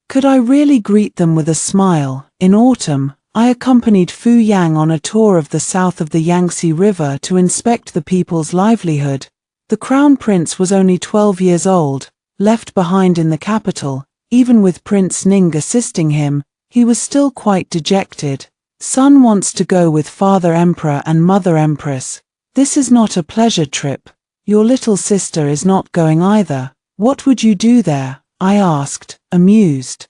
Could I really greet them with a smile? In autumn, I accompanied Fu Yang on a tour of the south of the Yangtze River to inspect the people's livelihood. The crown prince was only 12 years old, left behind in the capital. Even with Prince Ning assisting him, he was still quite dejected. Son wants to go with Father Emperor and Mother Empress. This is not a pleasure trip. Your little sister is not going either. What would you do there? I asked, amused.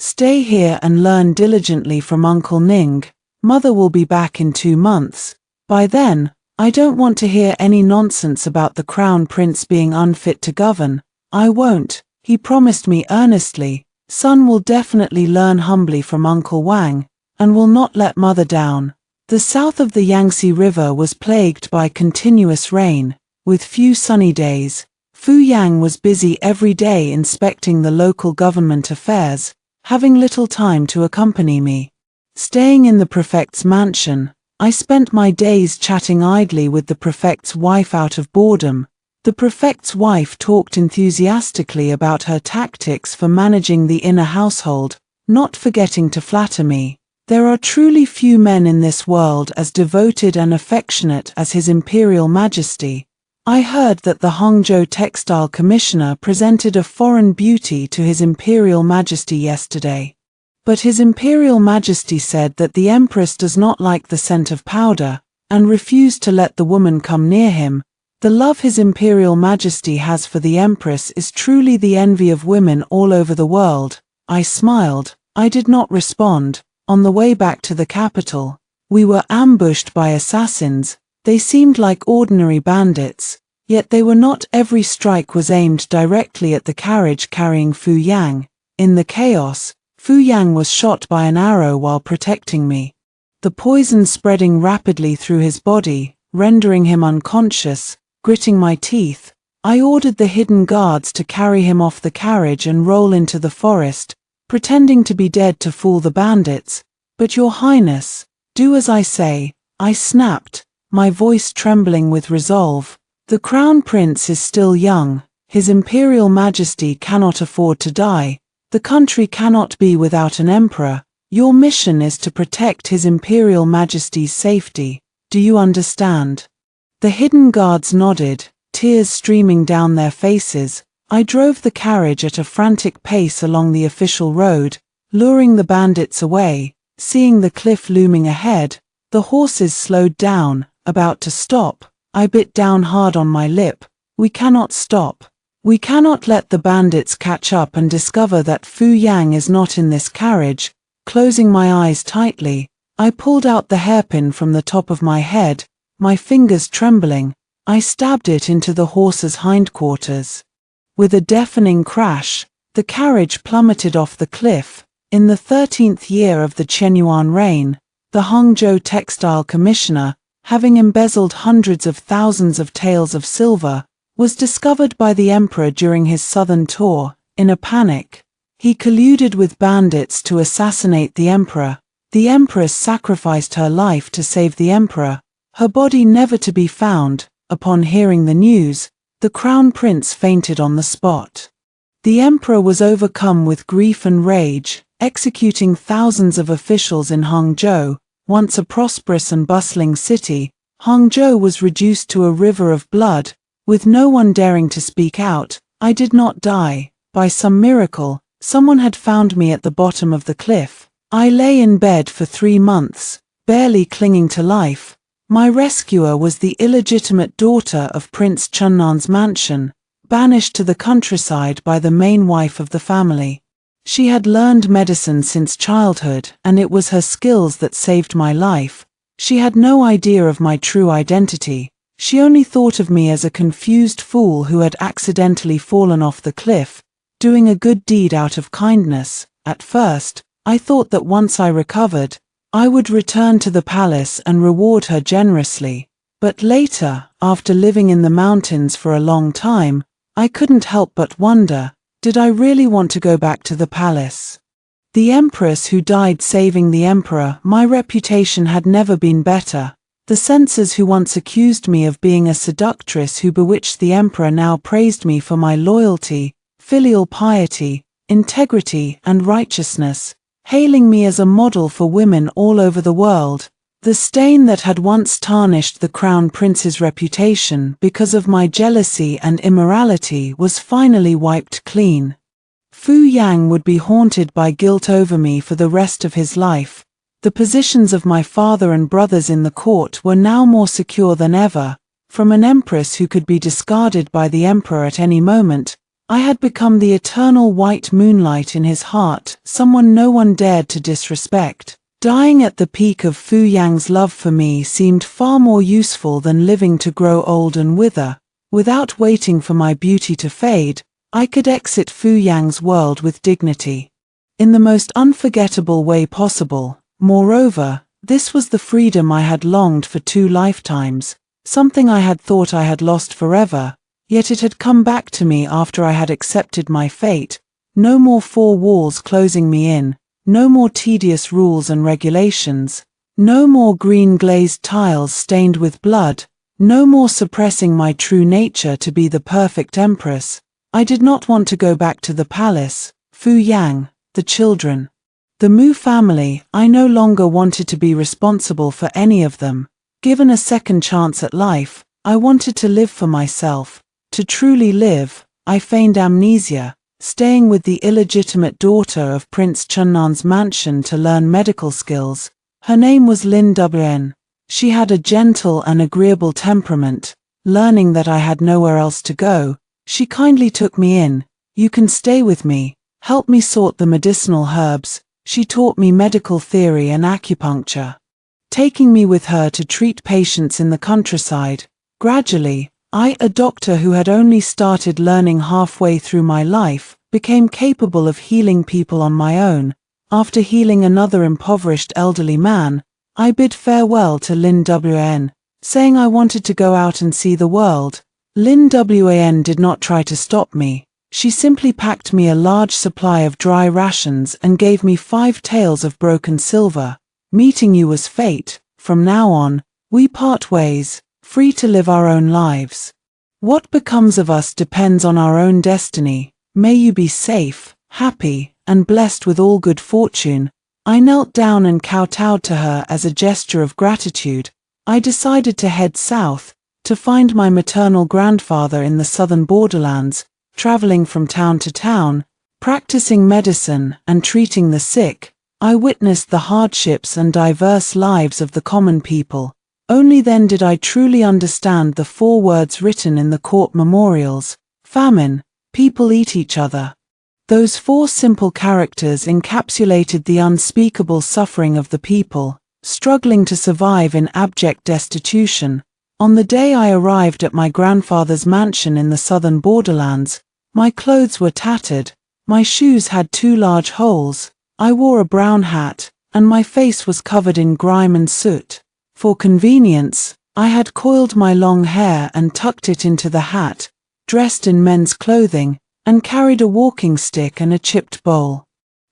Stay here and learn diligently from Uncle Ning. Mother will be back in 2 months. By then, I don't want to hear any nonsense about the crown prince being unfit to govern. I won't, he promised me earnestly. Son will definitely learn humbly from Uncle Wang, and will not let mother down. The south of the Yangtze River was plagued by continuous rain, with few sunny days. Fu Yang was busy every day inspecting the local government affairs, having little time to accompany me. Staying in the prefect's mansion, I spent my days chatting idly with the prefect's wife out of boredom. The prefect's wife talked enthusiastically about her tactics for managing the inner household, not forgetting to flatter me. There are truly few men in this world as devoted and affectionate as His Imperial Majesty. I heard that the Hangzhou Textile Commissioner presented a foreign beauty to His Imperial Majesty yesterday. But His Imperial Majesty said that the Empress does not like the scent of powder, and refused to let the woman come near him. The love His Imperial Majesty has for the Empress is truly the envy of women all over the world. I smiled. I did not respond. On the way back to the capital, we were ambushed by assassins. They seemed like ordinary bandits, yet they were not. Every strike was aimed directly at the carriage carrying Fu Yang. In the chaos, Fu Yang was shot by an arrow while protecting me. The poison spreading rapidly through his body, rendering him unconscious. Gritting my teeth, I ordered the hidden guards to carry him off the carriage and roll into the forest, pretending to be dead to fool the bandits. But Your Highness, do as I say, I snapped, my voice trembling with resolve. The Crown Prince is still young. His Imperial Majesty cannot afford to die. The country cannot be without an emperor. Your mission is to protect His Imperial Majesty's safety. Do you understand? The hidden guards nodded, tears streaming down their faces. I drove the carriage at a frantic pace along the official road, luring the bandits away. Seeing the cliff looming ahead, the horses slowed down, about to stop. I bit down hard on my lip. We cannot stop. We cannot let the bandits catch up and discover that Fu Yang is not in this carriage. Closing my eyes tightly, I pulled out the hairpin from the top of my head. My fingers trembling, I stabbed it into the horse's hindquarters. With a deafening crash, the carriage plummeted off the cliff. In the 13th year of the Qianyuan reign, the Hangzhou Textile Commissioner, having embezzled hundreds of thousands of taels of silver, was discovered by the emperor during his southern tour. In a panic, he colluded with bandits to assassinate the emperor. The empress sacrificed her life to save the emperor, her body never to be found. Upon hearing the news, the crown prince fainted on the spot. The emperor was overcome with grief and rage, executing thousands of officials in Hangzhou. Once a prosperous and bustling city, Hangzhou was reduced to a river of blood, with no one daring to speak out. I did not die. By some miracle, someone had found me at the bottom of the cliff. I lay in bed for 3 months, barely clinging to life. My rescuer was the illegitimate daughter of Prince Chunnan's mansion, banished to the countryside by the main wife of the family. She had learned medicine since childhood, and it was her skills that saved my life. She had no idea of my true identity. She only thought of me as a confused fool who had accidentally fallen off the cliff, doing a good deed out of kindness. At first, I thought that once I recovered, I would return to the palace and reward her generously. But later, after living in the mountains for a long time, I couldn't help but wonder, did I really want to go back to the palace? The empress who died saving the emperor, my reputation had never been better. The censors who once accused me of being a seductress who bewitched the emperor now praised me for my loyalty, filial piety, integrity, and righteousness, hailing me as a model for women all over the world. The stain that had once tarnished the crown prince's reputation because of my jealousy and immorality was finally wiped clean. Fu Yang would be haunted by guilt over me for the rest of his life. The positions of my father and brothers in the court were now more secure than ever. From an empress who could be discarded by the emperor at any moment, I had become the eternal white moonlight in his heart, someone no one dared to disrespect. Dying at the peak of Fu Yang's love for me seemed far more useful than living to grow old and wither. Without waiting for my beauty to fade, I could exit Fu Yang's world with dignity. In the most unforgettable way possible. Moreover, this was the freedom I had longed for 2 lifetimes, something I had thought I had lost forever, yet it had come back to me after I had accepted my fate. No more 4 walls closing me in, no more tedious rules and regulations, no more green glazed tiles stained with blood, no more suppressing my true nature to be the perfect empress. I did not want to go back to the palace, Fu Yang, the children. The Mu family. I no longer wanted to be responsible for any of them. Given a second chance at life, I wanted to live for myself. To truly live, I feigned amnesia, staying with the illegitimate daughter of Prince Chunnan's mansion to learn medical skills. Her name was Lin Wn. She had a gentle and agreeable temperament. Learning that I had nowhere else to go, she kindly took me in. You can stay with me, help me sort the medicinal herbs. She taught me medical theory and acupuncture, taking me with her to treat patients in the countryside. Gradually, I, a doctor who had only started learning halfway through my life, became capable of healing people on my own. After healing another impoverished elderly man, I bid farewell to Lin Wn, saying I wanted to go out and see the world. Lin Wn did not try to stop me. She simply packed me a large supply of dry rations and gave me 5 taels of broken silver. Meeting you was fate. From now on, we part ways, free to live our own lives. What becomes of us depends on our own destiny. May you be safe, happy, and blessed with all good fortune. I knelt down and kowtowed to her as a gesture of gratitude. I decided to head south, to find my maternal grandfather in the southern borderlands. Traveling from town to town, practicing medicine and treating the sick, I witnessed the hardships and diverse lives of the common people. Only then did I truly understand the 4 words written in the court memorials: famine, people eat each other. Those 4 simple characters encapsulated the unspeakable suffering of the people, struggling to survive in abject destitution. On the day I arrived at my grandfather's mansion in the southern borderlands, my clothes were tattered, my shoes had 2 large holes, I wore a brown hat, and my face was covered in grime and soot. For convenience, I had coiled my long hair and tucked it into the hat, dressed in men's clothing, and carried a walking stick and a chipped bowl.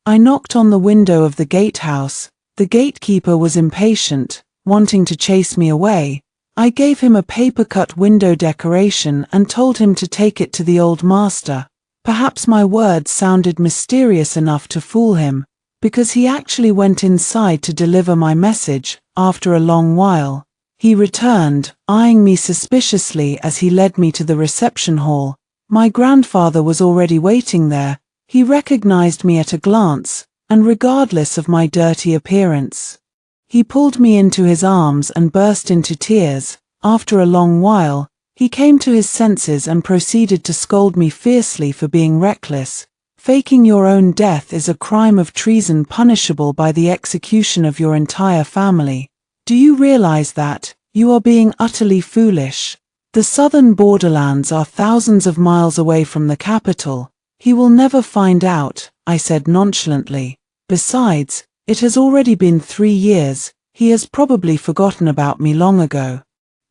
I knocked on the window of the gatehouse. The gatekeeper was impatient, wanting to chase me away. I gave him a paper-cut window decoration and told him to take it to the old master. Perhaps my words sounded mysterious enough to fool him, because he actually went inside to deliver my message. After a long while, he returned, eyeing me suspiciously as he led me to the reception hall. My grandfather was already waiting there. He recognized me at a glance, and regardless of my dirty appearance, he pulled me into his arms and burst into tears. After a long while, he came to his senses and proceeded to scold me fiercely for being reckless. Faking your own death is a crime of treason punishable by the execution of your entire family. Do you realize that? You are being utterly foolish. The southern borderlands are thousands of miles away from the capital. He will never find out, I said nonchalantly. Besides, it has already been 3 years, he has probably forgotten about me long ago.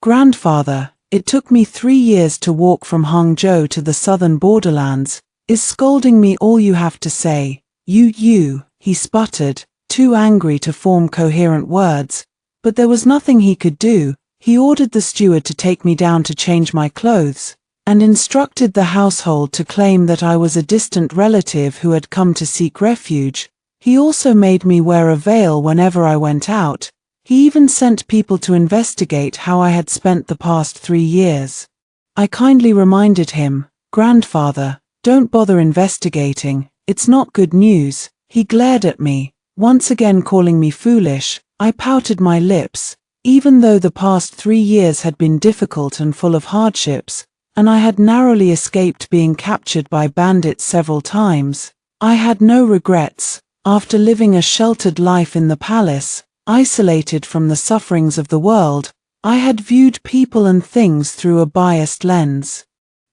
Grandfather, it took me 3 years to walk from Hangzhou to the southern borderlands. Is scolding me all you have to say? You, he sputtered, too angry to form coherent words. But there was nothing he could do. He ordered the steward to take me down to change my clothes, and instructed the household to claim that I was a distant relative who had come to seek refuge. He also made me wear a veil whenever I went out. He even sent people to investigate how I had spent the past 3 years. I kindly reminded him, Grandfather, don't bother investigating, it's not good news. He glared at me, once again calling me foolish. I pouted my lips, even though the past 3 years had been difficult and full of hardships, and I had narrowly escaped being captured by bandits several times. I had no regrets. After living a sheltered life in the palace, isolated from the sufferings of the world, I had viewed people and things through a biased lens.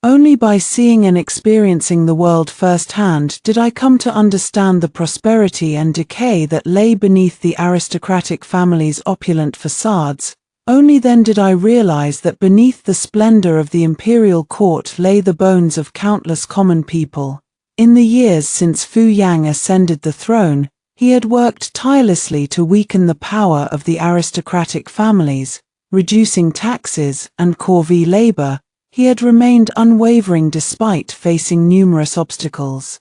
Only by seeing and experiencing the world firsthand did I come to understand the prosperity and decay that lay beneath the aristocratic family's opulent facades. Only then did I realize that beneath the splendor of the imperial court lay the bones of countless common people. In the years since Fu Yang ascended the throne, he had worked tirelessly to weaken the power of the aristocratic families, reducing taxes and corvée labor. He had remained unwavering despite facing numerous obstacles.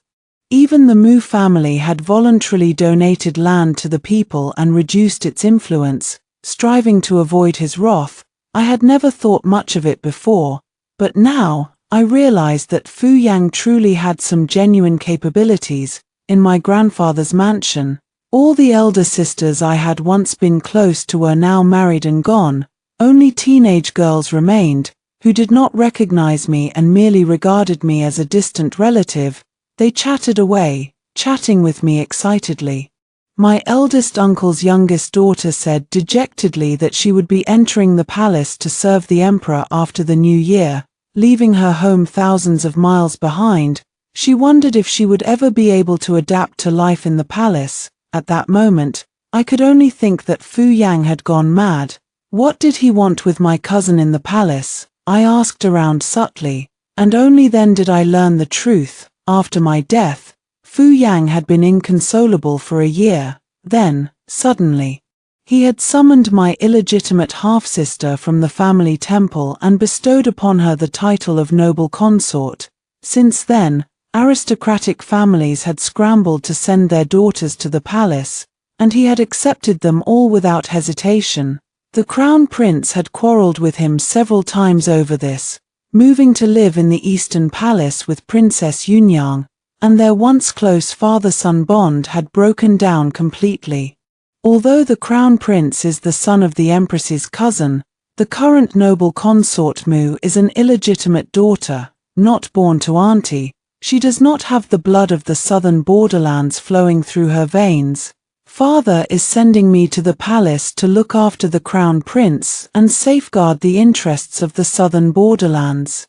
Even the Mu family had voluntarily donated land to the people and reduced its influence, striving to avoid his wrath. I had never thought much of it before, but now I realized that Fu Yang truly had some genuine capabilities. In my grandfather's mansion, all the elder sisters I had once been close to were now married and gone. Only teenage girls remained, who did not recognize me and merely regarded me as a distant relative. They chatted away, chatting with me excitedly. My eldest uncle's youngest daughter said dejectedly that she would be entering the palace to serve the emperor after the new year, leaving her home thousands of miles behind. She wondered if she would ever be able to adapt to life in the palace. At that moment, I could only think that Fu Yang had gone mad. What did he want with my cousin in the palace? I asked around subtly, and only then did I learn the truth. After my death, Fu Yang had been inconsolable for a year. Then, suddenly, he had summoned my illegitimate half-sister from the family temple and bestowed upon her the title of noble consort. Since then, aristocratic families had scrambled to send their daughters to the palace, and he had accepted them all without hesitation. The crown prince had quarreled with him several times over this, moving to live in the Eastern Palace with Princess Yunyang, and their once close father-son bond had broken down completely. Although the crown prince is the son of the empress's cousin, the current noble consort Mu is an illegitimate daughter, not born to auntie. She does not have the blood of the southern borderlands flowing through her veins. Father is sending me to the palace to look after the crown prince and safeguard the interests of the southern borderlands.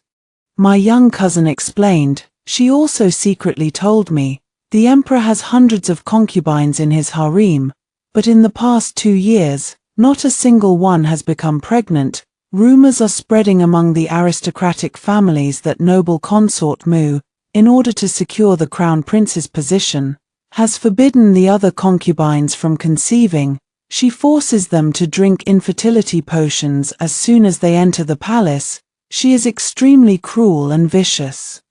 My young cousin explained. She also secretly told me, the emperor has hundreds of concubines in his harem, but in the past 2 years, not a single one has become pregnant. Rumors are spreading among the aristocratic families that noble consort Mu, in order to secure the crown prince's position, has forbidden the other concubines from conceiving. She forces them to drink infertility potions as soon as they enter the palace. She is extremely cruel and vicious.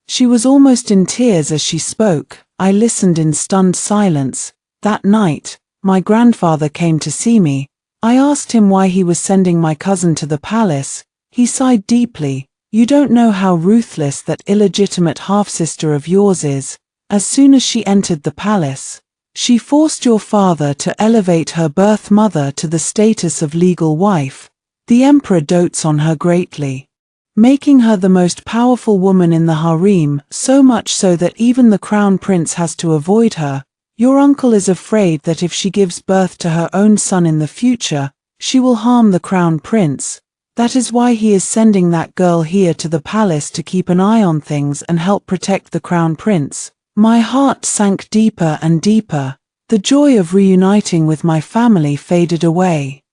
She was almost in tears as she spoke. I listened in stunned silence. That night, my grandfather came to see me. I asked him why he was sending my cousin to the palace. He sighed deeply. You don't know how ruthless that illegitimate half-sister of yours is. As soon as she entered the palace, she forced your father to elevate her birth mother to the status of legal wife. The emperor dotes on her greatly, making her the most powerful woman in the harem, so much so that even the crown prince has to avoid her. Your uncle is afraid that if she gives birth to her own son in the future, she will harm the crown prince. That is why he is sending that girl here to the palace to keep an eye on things and help protect the crown prince. My heart sank deeper and deeper. The joy of reuniting with my family faded away.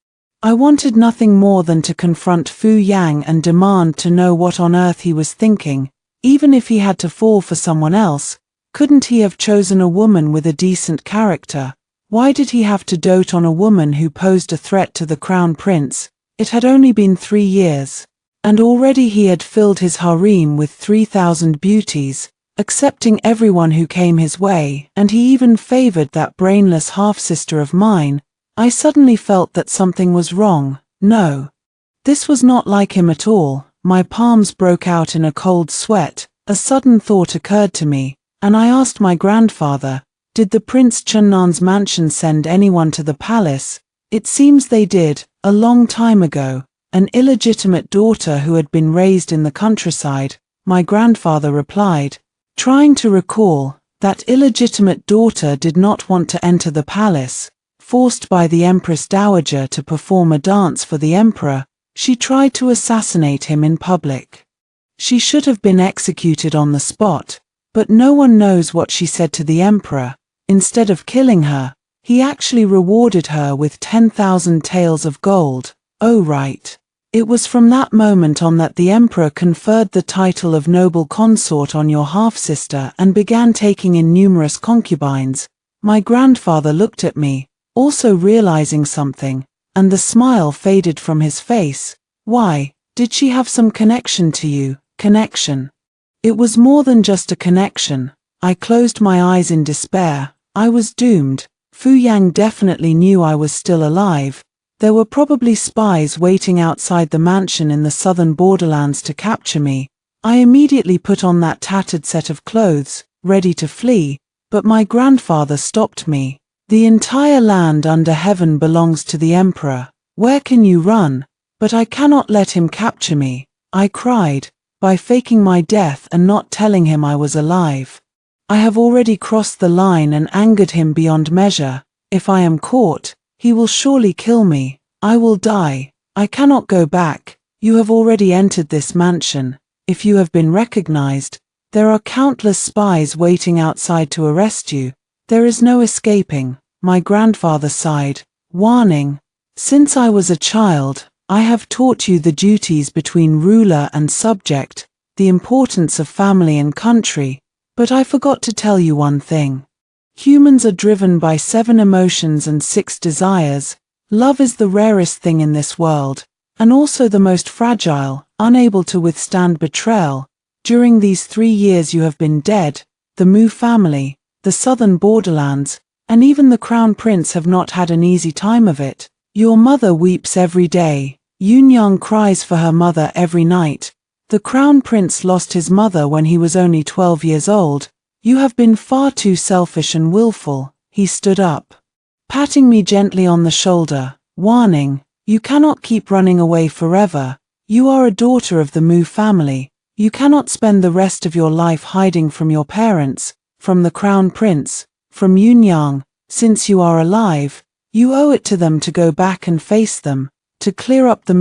I wanted nothing more than to confront Fu Yang and demand to know what on earth he was thinking. Even if he had to fall for someone else, couldn't he have chosen a woman with a decent character? Why did he have to dote on a woman who posed a threat to the crown prince? It had only been 3 years, and already he had filled his harem with 3,000 beauties, accepting everyone who came his way, and he even favored that brainless half-sister of mine. I suddenly felt that something was wrong. No. This was not like him at all. My palms broke out in a cold sweat. A sudden thought occurred to me, and I asked my grandfather, did the Prince Chunnan's mansion send anyone to the palace? It seems they did, a long time ago. An illegitimate daughter who had been raised in the countryside, my grandfather replied. Trying to recall, that illegitimate daughter did not want to enter the palace. Forced by the Empress Dowager to perform a dance for the emperor, she tried to assassinate him in public. She should have been executed on the spot, but no one knows what she said to the emperor. Instead of killing her, he actually rewarded her with 10,000 taels of gold. Oh right. It was from that moment on that the emperor conferred the title of noble consort on your half-sister and began taking in numerous concubines. My grandfather looked at me, also realizing something, and the smile faded from his face. Why, did she have some connection to you? Connection? It was more than just a connection. I closed my eyes in despair. I was doomed. Fu Yang definitely knew I was still alive. There were probably spies waiting outside the mansion in the southern borderlands to capture me. I immediately put on that tattered set of clothes, ready to flee, but my grandfather stopped me. The entire land under heaven belongs to the emperor. Where can you run? But I cannot let him capture me, I cried, by faking my death and not telling him I was alive. I have already crossed the line and angered him beyond measure. If I am caught, he will surely kill me. I will die. I cannot go back. You have already entered this mansion. If you have been recognized, there are countless spies waiting outside to arrest you. There is no escaping. My grandfather sighed, warning. Since I was a child, I have taught you the duties between ruler and subject, the importance of family and country, but I forgot to tell you one thing. Humans are driven by 7 emotions and 6 desires. Love is the rarest thing in this world, and also the most fragile, unable to withstand betrayal. During these 3 years you have been dead. The Mu family, the southern borderlands, and even the crown prince have not had an easy time of it. Your mother weeps every day. Yunyang cries for her mother every night. The crown prince lost his mother when he was only 12 years old. You have been far too selfish and willful. He stood up, patting me gently on the shoulder, warning, you cannot keep running away forever. You are a daughter of the Mu family. You cannot spend the rest of your life hiding from your parents, from the crown prince, from Yunyang. Since you are alive, you owe it to them to go back and face them, to clear up the